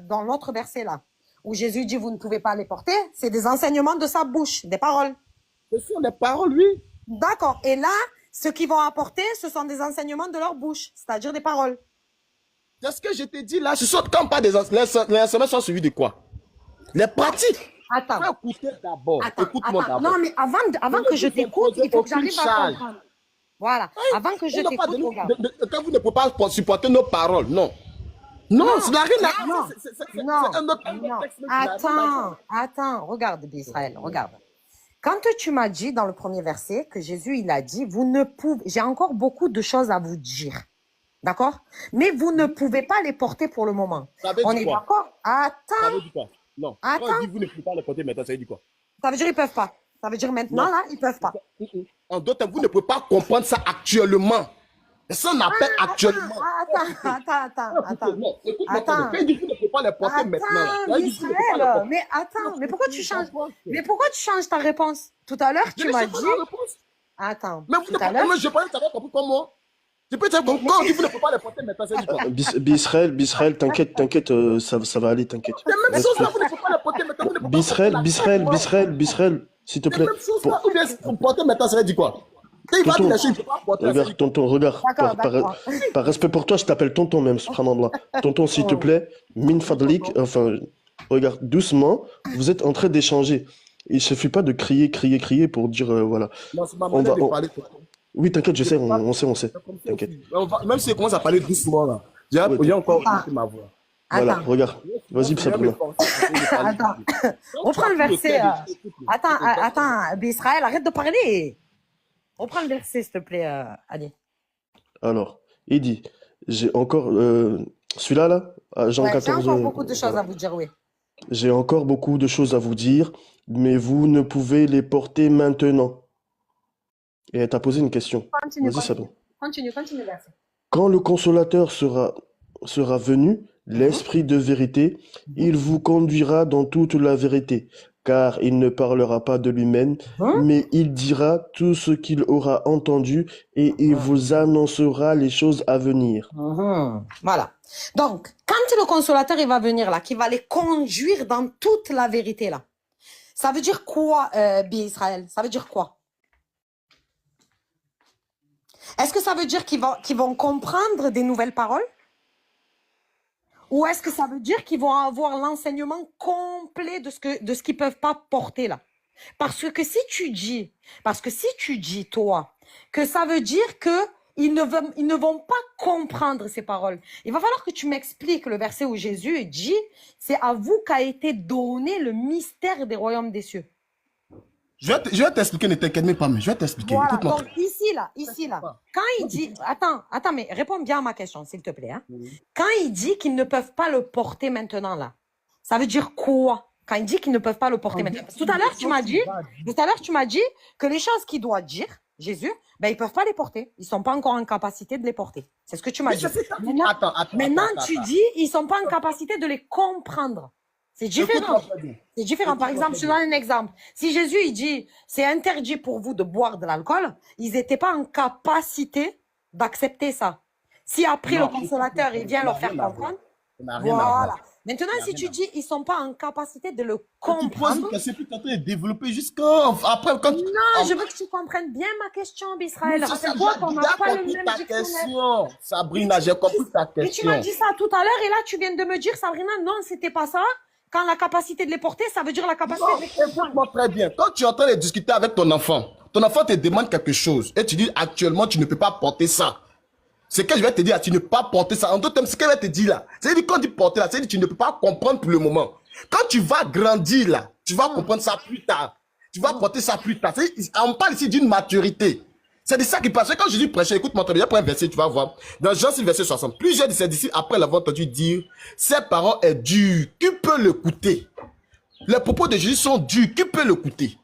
dans l'autre verset là, où Jésus dit vous ne pouvez pas les porter, c'est des enseignements de sa bouche, des paroles. Ce sont des paroles, oui. D'accord. Et là, ce qu'ils vont apporter, ce sont des enseignements de leur bouche, c'est-à-dire des paroles. C'est ce que je t'ai dit là. Ce sont comme pas des enseignements. Les enseignements sont suivis de quoi? Les pratiques. Attends. Écoutez d'abord. Écoute-moi d'abord. Non, mais avant que je t'écoute, il faut que j'arrive à comprendre. Voilà. Avant que je t'écoute, regarde. Quand vous ne pouvez pas supporter nos paroles, non. Non, ça n'a rien à voir. C'est un autre texte. Attends, regarde, Israël, regarde. Quand tu m'as dit dans le premier verset que Jésus, il a dit, vous ne pouvez, j'ai encore beaucoup de choses à vous dire. D'accord? Mais vous ne pouvez pas les porter pour le moment. On est d'accord? Attends. Ça veut dire quoi? Non. Attends. Quand il dit vous ne pouvez pas les porter maintenant, ça veut dire quoi? Ça veut dire qu'ils peuvent pas. Ça veut dire maintenant, là, ils peuvent pas. En d'autres termes, vous ne pouvez pas comprendre ça actuellement. Et ça, on appelle actuellement. Attends. Écoute-moi, quand il dit vous ne pouvez pas les porter maintenant. Israël, mais attends, mais pourquoi tu changes? Mais pourquoi tu changes ta réponse? Tout à l'heure, tu m'as dit. Attends. Mais vous ne pouvez pas, je parlais, tu avais compris comme moi. Je peux te dire, quand on dit vous ne pouvez pas les porter maintenant, ça dit quoi? Bisraël, t'inquiète, ça va aller, t'inquiète. C'est même chose là, vous ne pouvez pas les porter maintenant, vous ne pouvez pas. Bisraël, s'il te plaît. C'est même chose là, ou bien porter maintenant, ça veut dire quoi? Quand il va dire les choses, il ne peut pas porter. Regarde, tonton, regarde. Par respect pour toi, je t'appelle tonton même, subhanallah. Tonton, s'il te plaît, min fadlik, enfin, regarde, doucement, vous êtes en train d'échanger. Il suffit pas de crier pour dire, voilà. Non, c'est ma manière de parler. Oui, t'inquiète, je sais, on sait. T'inquiète. Même si on commence à parler doucement, là, j'ai encore écouté ma voix. Voilà, regarde. Vas-y, Sabrina. Attends. On prend le verset. Attends, Israël, arrête de parler. On prend le verset, s'il te plaît, Annie. Alors, il dit, j'ai encore... celui-là, là, Jean 14... J'ai encore beaucoup de choses à vous dire, oui. J'ai encore beaucoup de choses à vous dire, mais vous ne pouvez les porter maintenant. Et elle t'a posé une question. Vas-y, Sabrina. Continue, verset. Quand le consolateur sera venu, l'Esprit de vérité, il vous conduira dans toute la vérité, car il ne parlera pas de lui-même, mais il dira tout ce qu'il aura entendu et il vous annoncera les choses à venir. Voilà. Donc, quand le consolateur il va venir là, qui va les conduire dans toute la vérité là, ça veut dire quoi, Israël? Ça veut dire quoi? Est-ce que ça veut dire qu'ils vont comprendre des nouvelles paroles? Ou est-ce que ça veut dire qu'ils vont avoir l'enseignement complet de ce qu'ils peuvent pas porter là? Parce que si tu dis, toi, que ça veut dire que ils ne vont pas comprendre ces paroles. Il va falloir que tu m'expliques le verset où Jésus dit, c'est à vous qu'a été donné le mystère des royaumes des cieux. Je vais t'expliquer, ne t'inquiète même pas, mais je vais t'expliquer. Voilà, donc ici là, quand il dit, attends, mais réponds bien à ma question, s'il te plaît. Hein. Quand il dit qu'ils ne peuvent pas le porter maintenant là, ça veut dire quoi? Quand il dit qu'ils ne peuvent pas le porter maintenant. Tout à l'heure, tu m'as dit que les choses qu'il doit dire, Jésus, ben ils peuvent pas les porter. Ils sont pas encore en capacité de les porter. C'est ce que tu m'as dit. Maintenant, tu dis, ils sont pas en capacité de les comprendre. C'est différent. C'est différent. Par exemple, je te donne un exemple. Si Jésus, il dit, c'est interdit pour vous de boire de l'alcool, ils n'étaient pas en capacité d'accepter ça. Si après le consolateur, il vient leur faire comprendre, voilà. Maintenant, Il y a si rien tu à dis ils sont pas en capacité de le Quand tu poses une comprendre, question, puis tu es en train de développer jusqu'à... Après, quand tu... non, je veux que tu comprennes bien ma question, Mais Bisraël. c'est ça, Rappelle-toi qu'on j'ai n'a déjà pas le compris même ta dictionnaire. question. Mais Sabrina, j'ai compris ta mais tu m'as question. dit ça tout à l'heure et là, tu viens de me dire, Sabrina, non, c'était pas ça. Quand la capacité de les porter, ça veut dire la capacité Non, de les comprendre. écoute-moi très bien. Quand tu es en train de discuter avec ton enfant te demande quelque chose et tu dis actuellement, tu ne peux pas porter ça. Ce que je vais te dire, tu ne peux pas porter ça. En d'autres termes, ce qu'elle va te dire là, c'est-à-dire quand tu portes là, c'est-à-dire que tu ne peux pas comprendre pour le moment. Quand tu vas grandir là, tu vas comprendre ça plus tard. Tu vas porter ça plus tard. On parle ici d'une maturité. C'est de ça qui passe. Quand Jésus prêchait, écoute-moi très bien, après un verset, tu vas voir. Dans Jean 6, verset 60, plusieurs de ses disciples, après l'avoir entendu dire, ces paroles est dur, qui peut l'écouter? Les propos de Jésus sont durs, qui peut l'écouter?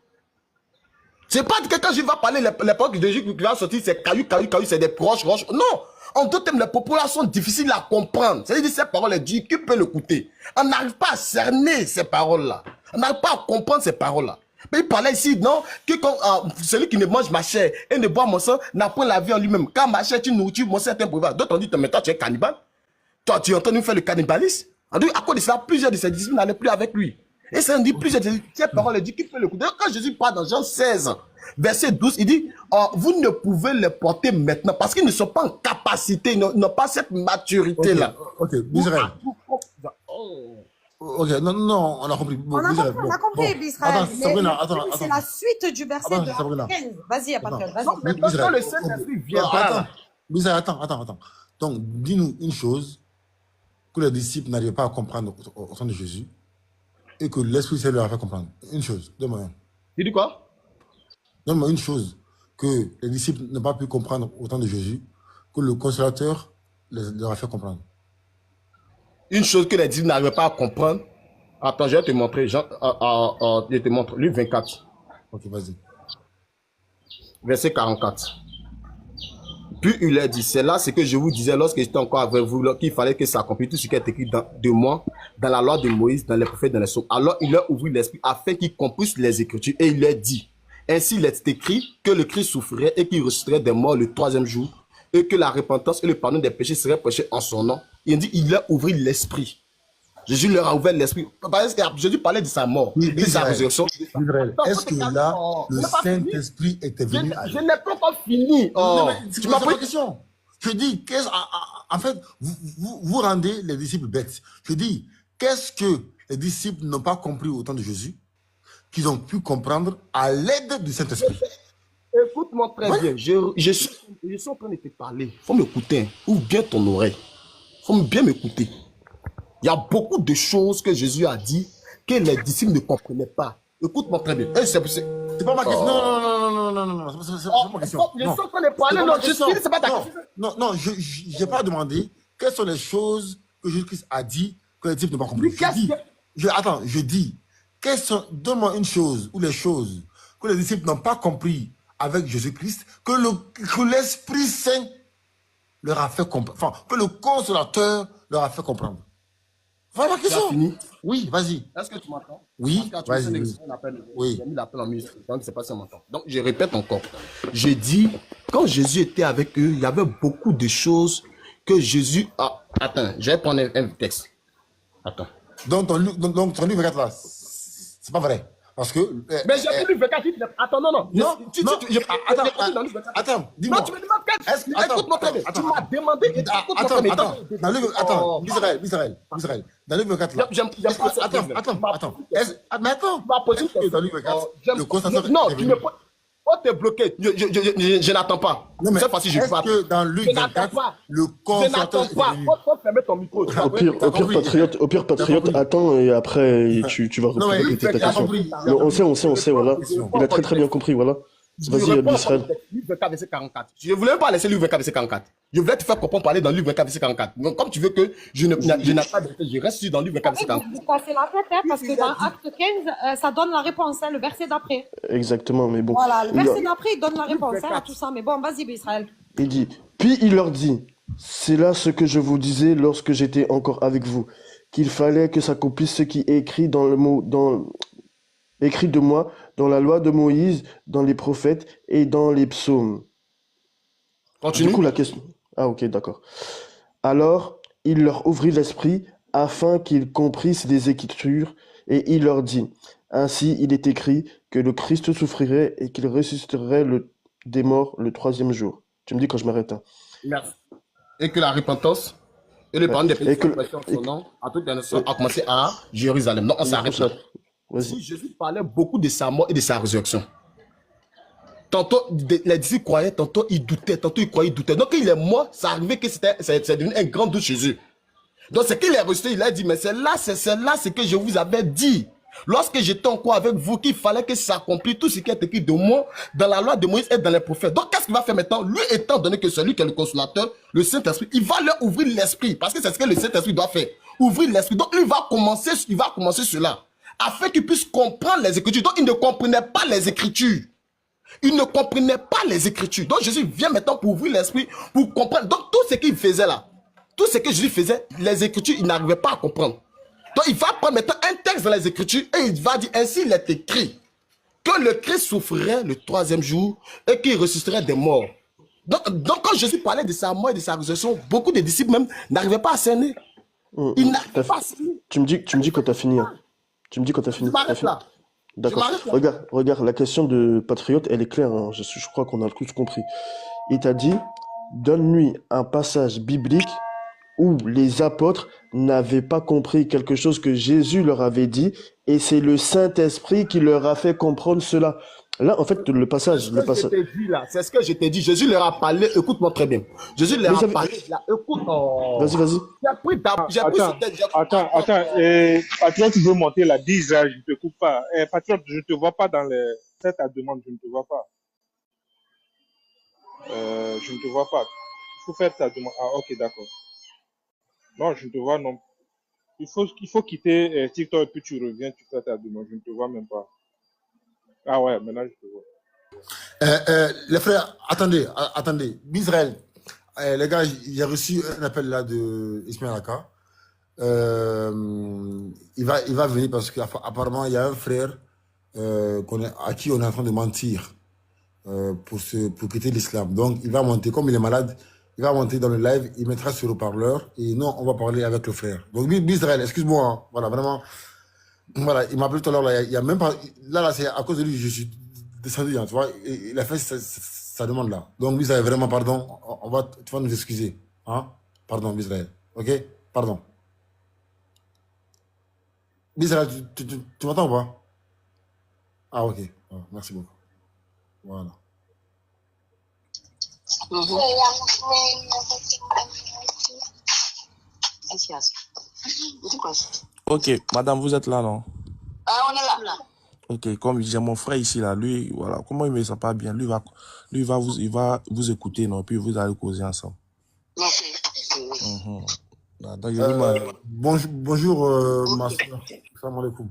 C'est pas que quand je vais parler, les paroles de Jésus qui va sortir, c'est caillou, c'est des roches. Non! En d'autres termes, les propos là sont difficiles à comprendre. C'est-à-dire ces paroles, elles disent, qui peut l'écouter? On n'arrive pas à cerner ces paroles-là. On n'arrive pas à comprendre ces paroles-là. Mais il parlait ici, non? Celui qui ne mange ma chair et ne boit mon sang n'a point la vie en lui-même. Quand ma chair, tu nourris, mon sang est un breuvage. D'autres ont dit, mais toi, tu es cannibale. Toi, tu es en train de faire le cannibalisme. À cause de cela, plusieurs de ses disciples n'allaient plus avec lui. Et ça dit plusieurs de ces paroles, dit qui peut l'écouter. Quand Jésus parle dans Jean 16, verset 12, il dit, vous ne pouvez les porter maintenant parce qu'ils ne sont pas en capacité, ils n'ont pas cette maturité-là. Ok, Israël. Ok, non, on a compris. Bon, On a Israël, compris, on bon, a compris, bon. Bisraël. Attends, Mais Sabrina, le attends, problème, c'est attends. la suite du verset Attends, de Sabrina. 15. Vas-y, Attends. Apakel, vas-y. Non, mais quand le Saint-Esprit viendra là. Israël, attends. Donc, dis-nous une chose que les disciples n'arrivaient pas à comprendre au sein de Jésus et que l'Esprit Saint leur a fait comprendre. Une chose, donne-moi un. Il dit quoi? Donne-moi une chose que les disciples n'ont pas pu comprendre au temps de Jésus, que le consolateur leur a fait comprendre. Une chose que les disciples n'arrivaient pas à comprendre. Attends, je vais te montrer. Je te montre. Luc 24. Ok, vas-y. Verset 44. Puis il leur dit, c'est là ce que je vous disais lorsque j'étais encore avec vous, qu'il fallait que ça accomplisse tout ce qui est écrit de moi, dans la loi de Moïse, dans les prophètes, dans les psaumes. Alors il leur ouvrit l'esprit afin qu'ils comprissent les Écritures et il leur dit, ainsi il est écrit que le Christ souffrirait et qu'il ressusciterait des morts le troisième jour et que la repentance et le pardon des péchés seraient prêchés en son nom. Il dit, il leur ouvrit l'esprit. Jésus leur a ouvert l'esprit. Parce que Jésus parlait de sa mort, Oui, de sa résurrection. Israël, est-ce que là, le Saint-Esprit était venu à Je n'ai pas encore fini. Non, mais Tu c'est m'as pas pris. la question. Je dis, en fait, vous rendez les disciples bêtes. Je dis, qu'est-ce que les disciples n'ont pas compris au temps de Jésus, qu'ils ont pu comprendre à l'aide du Saint-Esprit? Écoute-moi très bien. Je suis en train de te parler. Il faut m'écouter. Hein. Ouvre bien ton oreille. Il faut bien m'écouter. Il y a beaucoup de choses que Jésus a dit que les disciples ne comprenaient pas. Écoute-moi très bien. C'est pas ma question. Non. C'est pas ma question. Je suis en train de parler. Non, c'est pas ta question. Non, je n'ai pas demandé quelles sont les choses que Jésus-Christ a dit que les disciples n'ont pas compris. Je dis, donne-moi une chose ou les choses que les disciples n'ont pas compris avec Jésus-Christ, que l'Esprit Saint leur a fait comprendre, enfin, que le consolateur leur a fait comprendre. Voilà ma question. Tu as fini? Oui, vas-y. Est-ce que tu m'entends? Oui, vas-y. Oui. J'ai mis l'appel en musique, donc c'est pas si on m'entend. Donc je répète encore. Je dis, quand Jésus était avec eux, il y avait beaucoup de choses que Jésus a... Attends, je vais prendre un texte. Attends. Donc ton livre 24 là, c'est pas vrai. Parce que... Mais j'ai pris le 24. Attends, non. Attends, dis-moi. Non, tu me demandes écoute-moi très bien. Tu m'as demandé... Attends. Dans le livre... Attends, Israël. Dans le livre 24 là... Attends. Mais attends. Dans le livre 24, le consolateur... Non, tu me... Oh, t'es bloqué. Je n'attends pas. Cette fois-ci, je parle. Est-ce que dans Luc 24, le consolateur... Je n'attends pas. Faut fermer ton micro. Au pire, patriote, attends et après, tu vas répéter ta question. On sait, voilà. Il a très bien compris, voilà. Vas-y, Bisraël. Livre 24, verset 44. Je ne voulais même pas laisser le livre 24, verset 44. Je voulais te faire comprendre parler dans le livre 24, verset 44. Donc, comme tu veux que je n'ai pas de je reste dans le livre 24, verset 44. Vous passez la tête, hein, parce que dans Acte 15, ça donne la réponse, hein, le verset d'après. Exactement, mais bon. Voilà, le verset d'après, il donne la réponse à tout ça. Mais bon, vas-y, Israël. Il dit, puis il leur dit, c'est là ce que je vous disais lorsque j'étais encore avec vous, qu'il fallait que s'accomplisse ce qui est écrit écrit de moi dans la loi de Moïse, dans les prophètes et dans les psaumes. Continue. Du coup, la question... Ah, ok, d'accord. Alors, il leur ouvrit l'esprit afin qu'ils comprissent les Écritures, et il leur dit, ainsi il est écrit que le Christ souffrirait et qu'il ressusciterait des morts le troisième jour. Tu me dis quand je m'arrête, hein. Merci. Et que la repentance et le Ouais. pardon des péchés Et que, en et son que- nom à toute la nation ouais, a commencé à Jérusalem. Donc on s'arrête là. Vas-y. Si Jésus parlait beaucoup de sa mort et de sa résurrection, tantôt les disciples croyaient, tantôt ils doutaient, tantôt ils croyaient, ils doutaient. Donc quand il est mort, ça arrivait que c'est devenu un grand doute chez eux. Donc c'est qu'il est resté, il a dit, mais c'est là ce que je vous avais dit. Lorsque j'étais encore avec vous, qu'il fallait que ça accomplisse tout ce qui est écrit de moi dans la loi de Moïse et dans les prophètes. Donc qu'est-ce qu'il va faire maintenant? Lui, étant donné que celui qui est le consolateur, le Saint-Esprit, il va leur ouvrir l'esprit. Parce que c'est ce que le Saint-Esprit doit faire. Ouvrir l'esprit. Donc il va commencer cela. Afin qu'il puisse comprendre les Écritures. Donc il ne comprenait pas les Écritures. Il ne comprenait pas les Écritures. Donc Jésus vient maintenant pour ouvrir l'esprit, pour comprendre. Donc tout ce qu'il faisait là, tout ce que Jésus faisait, les Écritures, il n'arrivait pas à comprendre. Donc il va prendre maintenant un texte dans les Écritures et il va dire, ainsi il est écrit que le Christ souffrirait le troisième jour et qu'il ressusciterait des morts. Donc quand Jésus parlait de sa mort et de sa résurrection, beaucoup de disciples même n'arrivaient pas à cerner. Ils n'arrivaient pas à cerner. Tu me dis quand t'as fini, hein. Tu me dis quand t'as fini. Je m'arrête là. D'accord. Regarde, la question de Patriote, elle est claire, hein. Je crois qu'on a tous compris. Il t'a dit, donne-lui un passage biblique où les apôtres n'avaient pas compris quelque chose que Jésus leur avait dit, et c'est le Saint-Esprit qui leur a fait comprendre cela. Là, en fait, le passage... C'est ce que je t'ai dit. Jésus leur a parlé, écoute-moi très bien. Jésus leur a parlé, écoute. Vas-y. Attends. Patriote, tu veux monter la 10, je ne te coupe pas. Patriote, je ne te vois pas dans cette demande, je ne te vois pas. Je ne te vois pas. Il faut faire ta demande. Ah, ok, d'accord. Non, je ne te vois non. Il faut quitter TikTok et puis tu reviens, tu fais ta demande. Je ne te vois même pas. Ah ouais, maintenant je te vois. Les frères, attendez. Israël, les gars, j'ai reçu un appel là de Ismaël Aka. Il va venir parce qu'apparemment, il y a un frère à qui on est en train de mentir pour quitter l'islam. Donc, il va monter, comme il est malade, il va monter dans le live, il mettra sur le haut-parleur et nous, on va parler avec le frère. Donc, Israël, excuse-moi, hein, voilà, vraiment. Voilà, il m'a appelé tout à l'heure, là, il y a même pas. Là, c'est à cause de lui, je suis descendu, hein, tu vois. Il a fait sa demande là. Donc, Israël, vraiment, pardon, tu vas nous excuser. Hein? Pardon, Israël. Ok? Pardon. Israël, tu m'entends ou pas? Ah, ok. Ah, merci beaucoup. Voilà. Ok, madame, vous êtes là, non? Ah, on est là. Ok, comme j'ai mon frère ici, là, lui, voilà, comment il me sent pas bien, il va vous écouter, non, puis vous allez causer ensemble. Ok. Donc, je vous demande. Bonjour, ma soeur. Salam alaikum.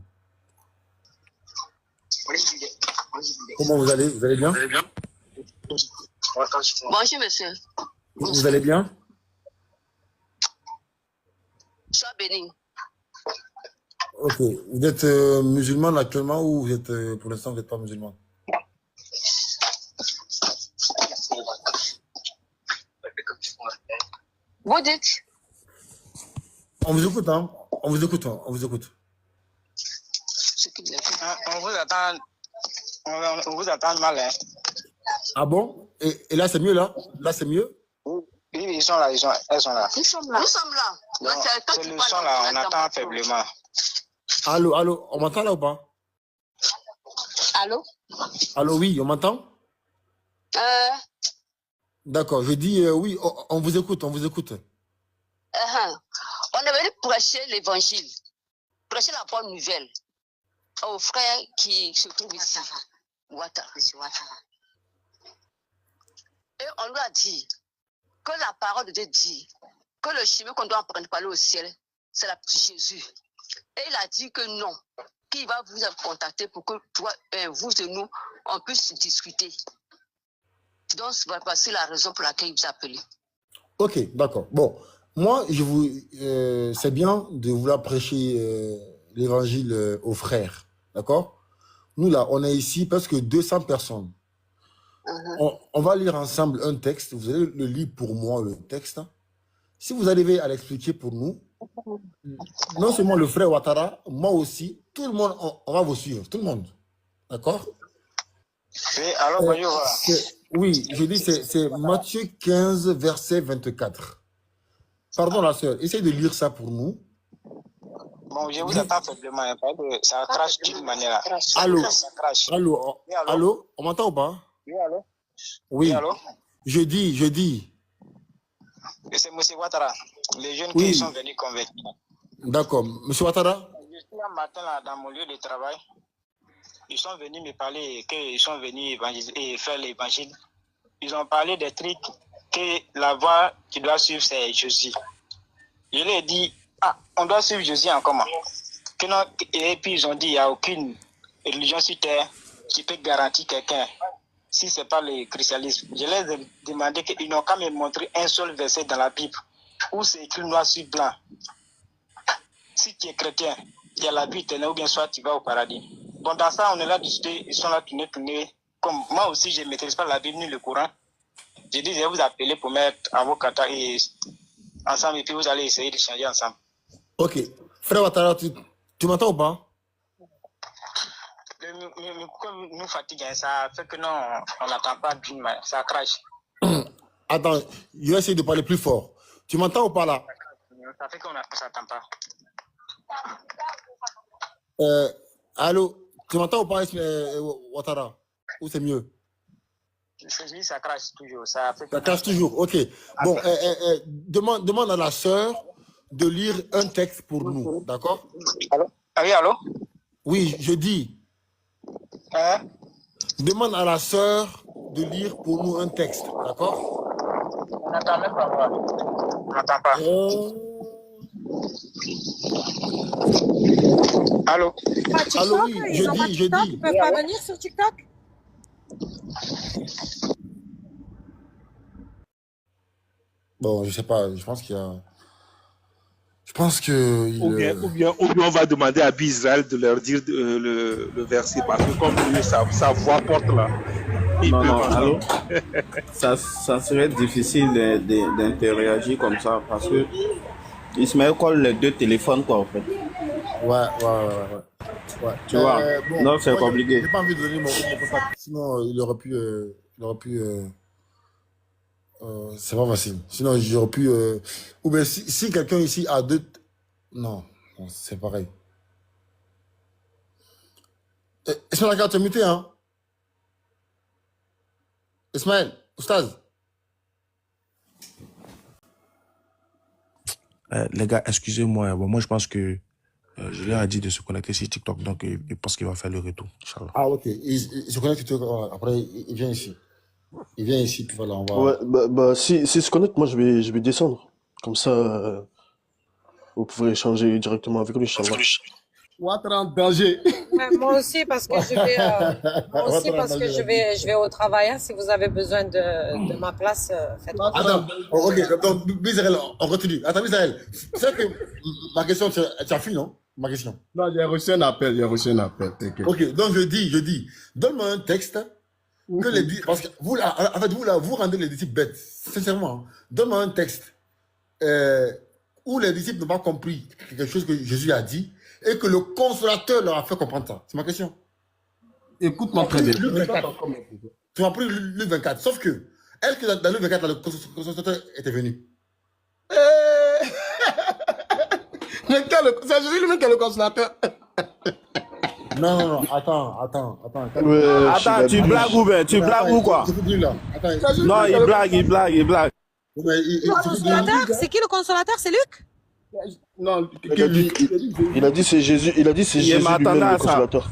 Comment vous allez? Vous allez bien? Bonjour, monsieur. Vous allez bien? Sois béni. Ok. Vous êtes musulman actuellement ou vous êtes, pour l'instant, vous n'êtes pas musulman? Vous dites? On vous écoute, hein? On vous écoute. On vous attend. On vous attend mal, hein? Ah bon? Et là, c'est mieux, là? Là, c'est mieux? Oui, ils sont là, elles sont là. Nous sommes là. C'est le son là, on attend faiblement. Allô, on m'entend là ou pas? Allô, oui, on m'entend? D'accord, je dis oui, on vous écoute. On est venu prêcher l'évangile, prêcher la bonne nouvelle aux frères qui se trouvent ici. Et on lui a dit que la parole de Dieu dit que le chemin qu'on doit emprunter pour aller au ciel, c'est la Jésus. Et il a dit que non, qu'il va vous contacter pour que toi, vous et nous, on puisse discuter. Donc, c'est la raison pour laquelle il vous a appelé. Ok, d'accord. Bon, moi, c'est bien de vouloir prêcher l'évangile aux frères, d'accord? Nous, là, on est ici parce que 200 personnes. On va lire ensemble un texte. Vous allez le lire pour moi, le texte. Si vous arrivez à l'expliquer pour nous, non seulement le frère Ouattara, moi aussi, tout le monde, on va vous suivre, tout le monde. D'accord? Oui, alors, bonjour. Oui, je dis, c'est Matthieu 15, verset 24. Pardon, la sœur, essayez de lire ça pour nous. Bon, je vous attends faiblement, hein, parce que ça crache d'une manière. Allô? Ça crache. Allô? Oui, allô? Allô? On m'entend ou pas? Oui, allô? Oui. Oui, allô? Je dis. Et c'est M. Ouattara, les jeunes Oui. qui sont venus convaincre. D'accord. Monsieur Ouattara? Je suis un matin là, dans mon lieu de travail. Ils sont venus me parler qu'ils sont venus et faire l'évangile. Ils ont parlé des trucs que la voie qui doit suivre, c'est Jésus. Je leur ai dit, on doit suivre Jésus en comment? Que non, et puis ils ont dit, il n'y a aucune religion sur terre qui peut garantir quelqu'un si ce n'est pas le christianisme. Je leur ai demandé qu'ils n'ont qu'à me montrer un seul verset dans la Bible où c'est écrit noir sur blanc. Si tu es chrétien, tu as la vie éternelle ou bien soit tu vas au paradis. Bon, dans ça, on est là discuté, ils sont là tournés. Comme moi aussi, je ne maîtrise pas la Bible ni le Coran. J'ai dit, je vais vous appeler pour mettre à vos contacts et ensemble, et puis vous allez essayer de changer ensemble. Ok. Frère Ouattara, tu m'entends ou pas? Pourquoi nous fatiguons? Ça fait que non, on n'attend pas d'une manière, ça crache. Attends, je vais essayer de parler plus fort. Tu m'entends ou pas là? Ça fait qu'on ne s'attend pas. Allô? Tu m'entends ou pas, Ouattara? Ou c'est mieux? Je dis ça crache toujours. Ça crache toujours, ok. Bon, demande à la sœur de lire un texte pour nous, d'accord? Allô? Ah oui, allô? Oui, je dis. Hein? Demande à la sœur de lire pour nous un texte, d'accord? On n'entend même pas voir. On n'entend pas. Allô? Allô, oui, je dis. Ils peuvent pas venir sur TikTok? Bon, je sais pas, je pense qu'il y a... Je pense que... Ou bien on va demander à Israël de leur dire le verset, parce que comme lui, sa voix porte là. Non, allô? ça serait difficile d'interagir comme ça, parce que Ismaël colle les deux téléphones, quoi, en fait. Ouais. Tu vois? Bon, non, c'est compliqué. J'ai pas envie de donner mon contact, sinon il aurait pu... c'est pas facile. Sinon, j'aurais pu... Ou bien si quelqu'un ici a deux... Non, c'est pareil. Ismaël, tu es muté, hein? Ismaël, Oustaz. Les gars, excusez-moi. Bon, moi, je pense que je leur ai dit de se connecter sur TikTok, donc je pense qu'il va faire le retour. Inch'Allah. Ah, ok. Il se connecte, après, il vient ici. Il vient ici, puis voilà, on va... Ouais, s'il se connecte, moi, je vais descendre. Comme ça, vous pouvez échanger directement avec lui, Inch'Allah. Ouattara en danger. Moi aussi, parce que je vais au travail. Hein. Si vous avez besoin de ma place, faites-moi. Attends, ok, donc, Bizarrel, on continue. Attends, Bizarel, c'est que ma question, tu as fini, non? Ma question. Non, j'ai reçu un appel, Ok, donc je dis, donne-moi un texte que les disciples, parce que vous, là, en fait, vous rendez les disciples bêtes, sincèrement. Donne-moi un texte où les disciples n'ont pas compris quelque chose que Jésus a dit et que le consolateur leur a fait comprendre ça. C'est ma question. Écoute-moi très bien. Tu m'as pris Luc 24, sauf que, est-ce que dans Luc 24, le consolateur était venu? C'est Jésus lui-même qui est le consolateur. Non, attends. Attends, tu blagues ou bien? Tu blagues ou quoi? Non, il blague. Le consolateur, c'est qui le consolateur? C'est Luc? Non, il a dit c'est Jésus, c'est Jésus lui-même le consolateur.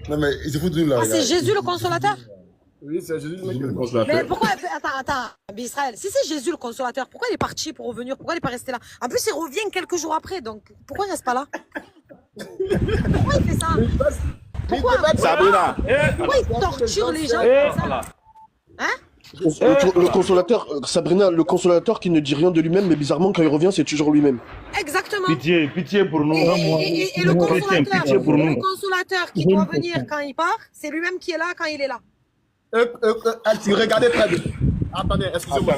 Non, mais il se fout de nous là. Ah, c'est Jésus le consolateur? Oui, c'est Jésus lui-même qui est le consolateur. Mais pourquoi... Attends, Israël, si c'est Jésus le consolateur, pourquoi il est parti pour revenir? Pourquoi il n'est pas resté là? En plus, il revient quelques jours après, donc pourquoi il ne reste pas là? Pourquoi il fait ça? Pourquoi? Sabrina. Pourquoi il torture les gens comme ça? Hein? Le consolateur, Sabrina, le consolateur qui ne dit rien de lui-même, mais bizarrement, quand il revient, c'est toujours lui-même. Exactement. Pitié pour nous. Et le consolateur, Pitié pour nous. le consolateur qui doit venir quand il part, c'est lui-même qui est là quand il est là. Tu regardez très bien. attendez, excusez-moi.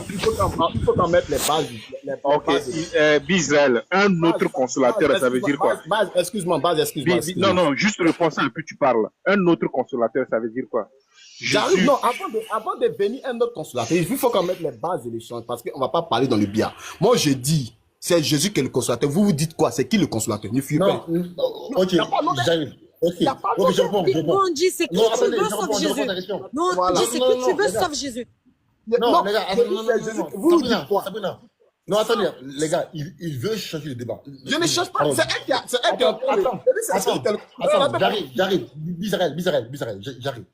Il faut qu'on mette les bases. Ok, Bizrael, un autre consolateur, ça veut dire quoi? Excuse-moi. Non, non, juste réponds à un peu, tu parles. Un autre consolateur, ça veut dire quoi? J'arrive, non, avant de venir un autre consolateur, il faut qu'on mette les bases de l'échange parce qu'on ne va pas parler dans le billard. Moi, je dis, c'est Jésus qui est le consolateur. Vous dites quoi? C'est qui le consolateur? Ne fuyez pas. Ok, j'arrive. Ok, je réponds. Non, on dit c'est qui tu veux sauf Jésus. Non, on dit c'est qui tu veux sauf Jésus. Non, les gars, vous dites quoi? Non, attendez, les gars, il veut changer le débat. Je ne change pas, c'est elle qui a... Attends, j'arrive. Bizarre, j'arrive.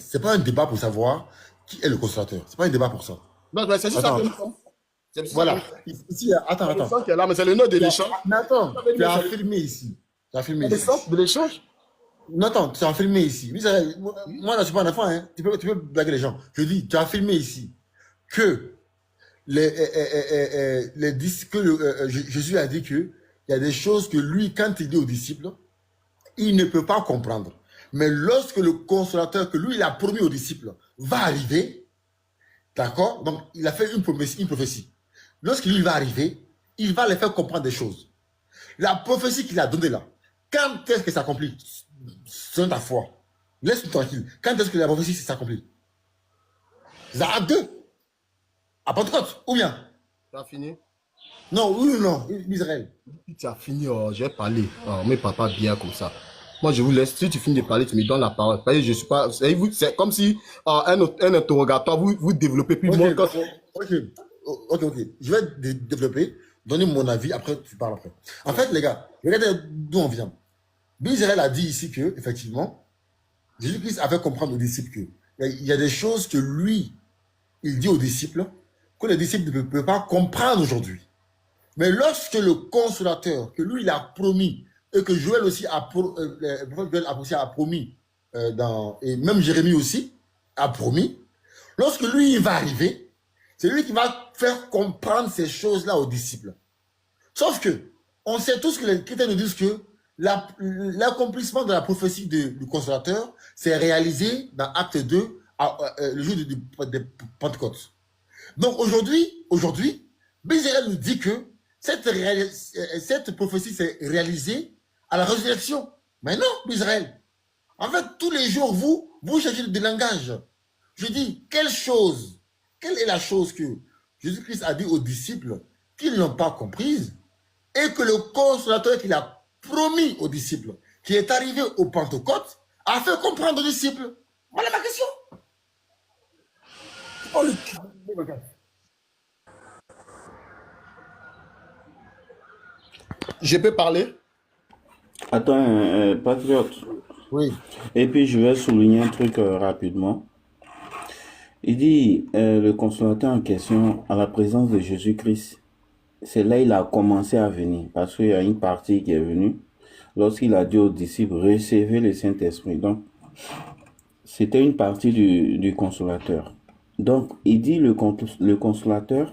C'est pas un débat pour savoir qui est le consolateur. C'est pas un débat pour ça. Non, c'est juste ça que nous sommes. Voilà. Ici, attends. Qui est là, mais c'est le nom de l'échange. Mais attends, tu as filmé ici. De l'échange? Non, attends, tu as filmé ici. Moi, là, je suis pas un enfant, hein. Tu peux blaguer les gens. Je dis, tu as filmé ici que Jésus a dit que il y a des choses que lui, quand il dit aux disciples, il ne peut pas comprendre. Mais lorsque le consolateur que lui, il a promis aux disciples va arriver, d'accord? Donc, il a fait une prophétie. Lorsqu'il va arriver, il va les faire comprendre des choses. La prophétie qu'il a donnée là, quand est-ce que ça s'accomplit? C'est ta foi. Laisse-nous tranquille. Quand est-ce que la prophétie s'accomplit? Zara 2. À Pentecôte, ou bien? Tu as fini? Non, oui ou non, Israël. Tu as fini, je vais parler. Mais papa, bien comme ça. Moi, je vous laisse. Si tu finis de parler, tu me donnes la parole. Je suis pas. C'est comme si un interrogatoire, vous développez plus. Ok. Je vais développer, donner mon avis, après tu parles après. En fait, les gars, regardez d'où on vient. Israël a dit ici que, effectivement, Jésus-Christ a fait comprendre aux disciples que il y a des choses que lui, il dit aux disciples, que les disciples ne peuvent pas comprendre aujourd'hui. Mais lorsque le consolateur, que lui, il a promis, et que Joël aussi a promis, et même Jérémie aussi a promis, lorsque lui, il va arriver, c'est lui qui va faire comprendre ces choses-là aux disciples. Sauf que, on sait tous que les chrétiens nous disent que l'accomplissement de la prophétie du consolateur s'est réalisé dans Acte 2, le jour de Pentecôte. Donc aujourd'hui, Bézérel nous dit que cette prophétie s'est réalisée à la résurrection. Mais non, Bézérel. En fait, tous les jours, vous changez de langage. Je dis, quelle est la chose que Jésus-Christ a dit aux disciples qu'ils n'ont pas comprise et que le consolateur qu'il a promis aux disciples, qui est arrivé au Pentecôte, a fait comprendre aux disciples? Voilà ma question. Je peux parler? Attends, Patriote. Oui. Et puis je vais souligner un truc rapidement. Il dit, le consolateur en question, à la présence de Jésus-Christ, c'est là il a commencé à venir, parce qu'il y a une partie qui est venue, lorsqu'il a dit aux disciples, recevez le Saint-Esprit. Donc, c'était une partie du consolateur. Donc, il dit, le consolateur,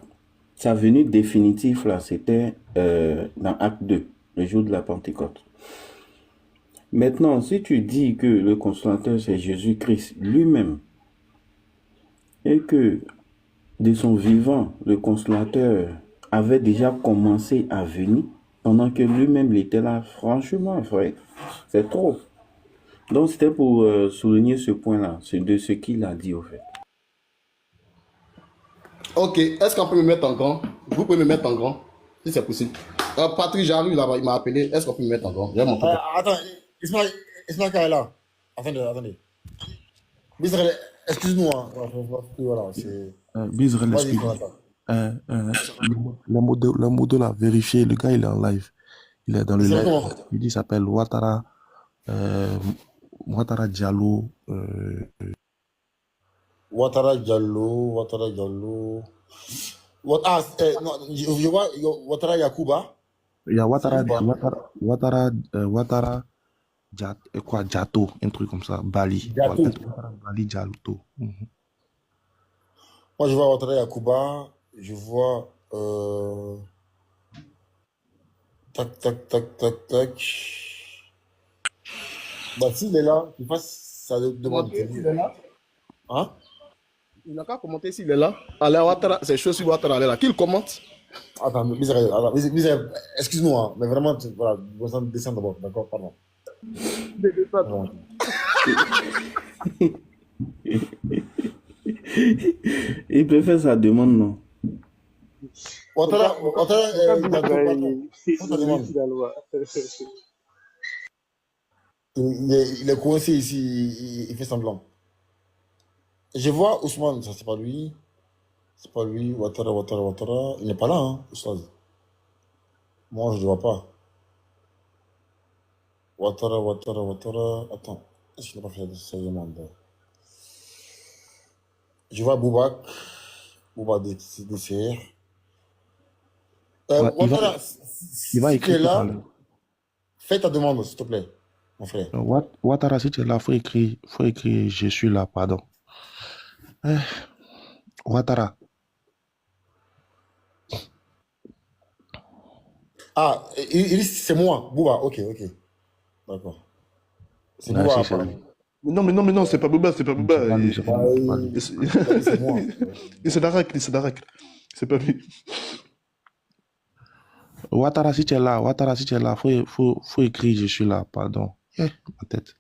sa venue définitive, là, c'était dans Acte 2, le jour de la Pentecôte. Maintenant, si tu dis que le consolateur, c'est Jésus-Christ lui-même, et que de son vivant, le consolateur avait déjà commencé à venir, pendant que lui-même il était là, franchement, frère, c'est trop. Donc, c'était pour souligner ce point-là, de ce qu'il a dit, au fait. Ok, est-ce qu'on peut me mettre en grand? Vous pouvez me mettre en grand, si c'est possible. Patrick, j'arrive là-bas, il m'a appelé. Est-ce qu'on peut me mettre en grand? Attends, Ismaël est là. Attendez. Bizarre, excuse-nous. Voilà, c'est... Bizarre, excuse-moi. Le modèle a vérifié. Le gars, il est en live. Il est dans le live. Il dit qu'il s'appelle Ouattara Diallo. Ouattara Diallo. Je vois Ouattara Yakuba. Il y a Ouattara Diato, un truc comme ça. Bali. Bali Diallo. Moi, je vois Ouattara Yakuba. Je vois... Tac. Bah, s'il est là, il fasse sa demande. Il est là? Hein? Il n'a qu'à commenter s'il est là. Allez, Ouattara, c'est chaud sur Ouattara, là. Qu'il commente. Attends, Misaël, excuse-moi, hein, mais vraiment, voilà, descends d'abord, d'accord, pardon. Vraiment. Il peut faire sa demande, non? Ouattara, sa demande. Il est coincé ici, il fait semblant. Je vois Ousmane, ça c'est pas lui. C'est pas lui, Ouattara. Il n'est pas là, hein, Oustaz. Moi, je ne le vois pas. Ouattara. Attends, est-ce qu'il n'a pas fait sa demande? Je vois Bouba DCR. Ouais, Ouattara, il va si tu es écrire tout à là, l'heure. fais ta demande, s'il te plaît, mon frère. Ouattara, si tu es là, faut écrire, je suis là, pardon. Ouattara. Ah, il dit c'est moi, Bouba, ok. D'accord. C'est Ouais, Bouba, si, c'est apparemment. lui. Non, c'est pas Boba, C'est pas lui, c'est pas lui, c'est pas lui. Il a dit c'est moi. C'est d'Aracle. C'est pas lui. Ouattara, si tu es là, faut écrire, je suis là, pardon. Ma tête.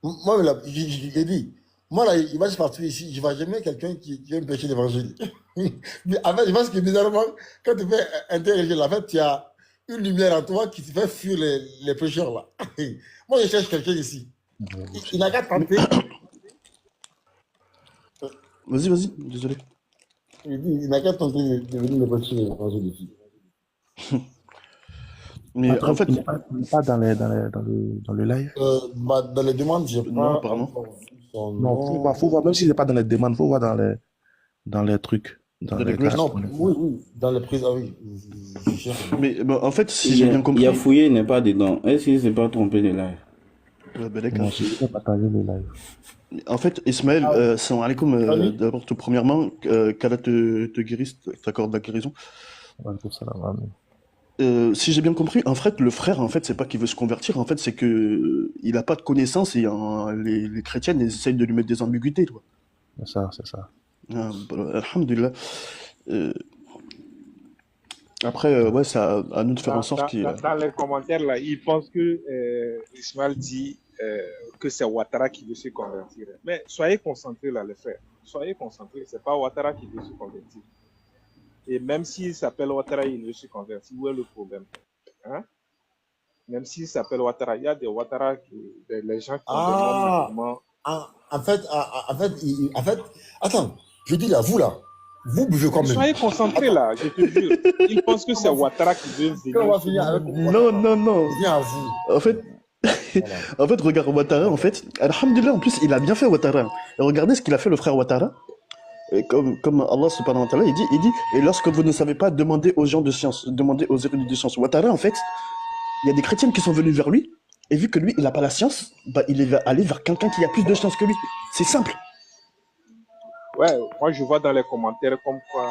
Moi, j'ai dit, moi, là, il va se partir ici, je ne vois jamais quelqu'un qui vient me prêcher l'évangile. Mais en fait, je pense que bizarrement, quand tu fais interroger la fête, tu as une lumière en toi qui te fait fuir les prêcheurs, là. Moi, je cherche quelqu'un ici. Il n'a qu'à tenter. Vas-y, désolé. Il n'a qu'à tenter de venir me prêcher l'évangile ici. Mais Attends, en fait, il n'est pas dans le live. Dans les demandes, je n'ai non, pas apparemment. encore vu son Non, nom. faut voir, même si c'est pas dans les demandes, faut voir dans les trucs, dans Dans les les ghosts. Non, correspondances. oui, dans les prises, ah oui. Je cherche. Mais en fait, si j'ai bien Il compris. a fouillé, il n'est pas dedans. Est-ce qu'il ne s'est pas trompé de live? Ouais, ben, d'accord. Non, c'est lui qui a partagé le live. En fait, Ismaël, salam alaikum, Salut. d'abord, tout premièrement, qu'Allah te guérisse, t'accorde la guérison. Walaikum salam, amen. Si j'ai bien compris, en fait, le frère, en fait, c'est pas qu'il veut se convertir, en fait, c'est que il a pas de connaissances et les chrétiennes, ils essayent de lui mettre des ambiguïtés, toi. C'est ça. Ah, bah, alhamdulillah. Euh, Après, ouais, c'est à nous de faire en sorte qu'il... Dans les commentaires, là, ils pensent que Ismaël dit que c'est Ouattara qui veut se convertir. Mais soyez concentrés, là, les frères. Soyez concentrés. C'est pas Ouattara qui veut se convertir. Et même s'il s'appelle Ouattara, il veut se convertir. Où est le problème? Hein? Même s'il s'appelle Ouattara, il y a des Ouattara, les gens qui ont des noms musulmans. En fait, attends, je dis là, vous, vous buvez quand même. Soyez concentrés, là, je te jure. Ils pensent que c'est Ouattara qui veut venir. Quand on va finir avec Non. viens à vous. En fait, Voilà. en fait, regarde Ouattara, en fait, alhamdulillah, en plus, il a bien fait Ouattara. Et regardez ce qu'il a fait, le frère Ouattara. Et comme Allah subhanahu wa ta'ala, il dit, et lorsque vous ne savez pas, demandez aux gens de science, demandez aux érudits de science. Ouattara, en fait, il y a des chrétiennes qui sont venus vers lui, et vu que lui, il n'a pas la science, bah, il va aller vers quelqu'un qui a plus de science que lui. C'est simple. Ouais, moi je vois dans les commentaires comme quoi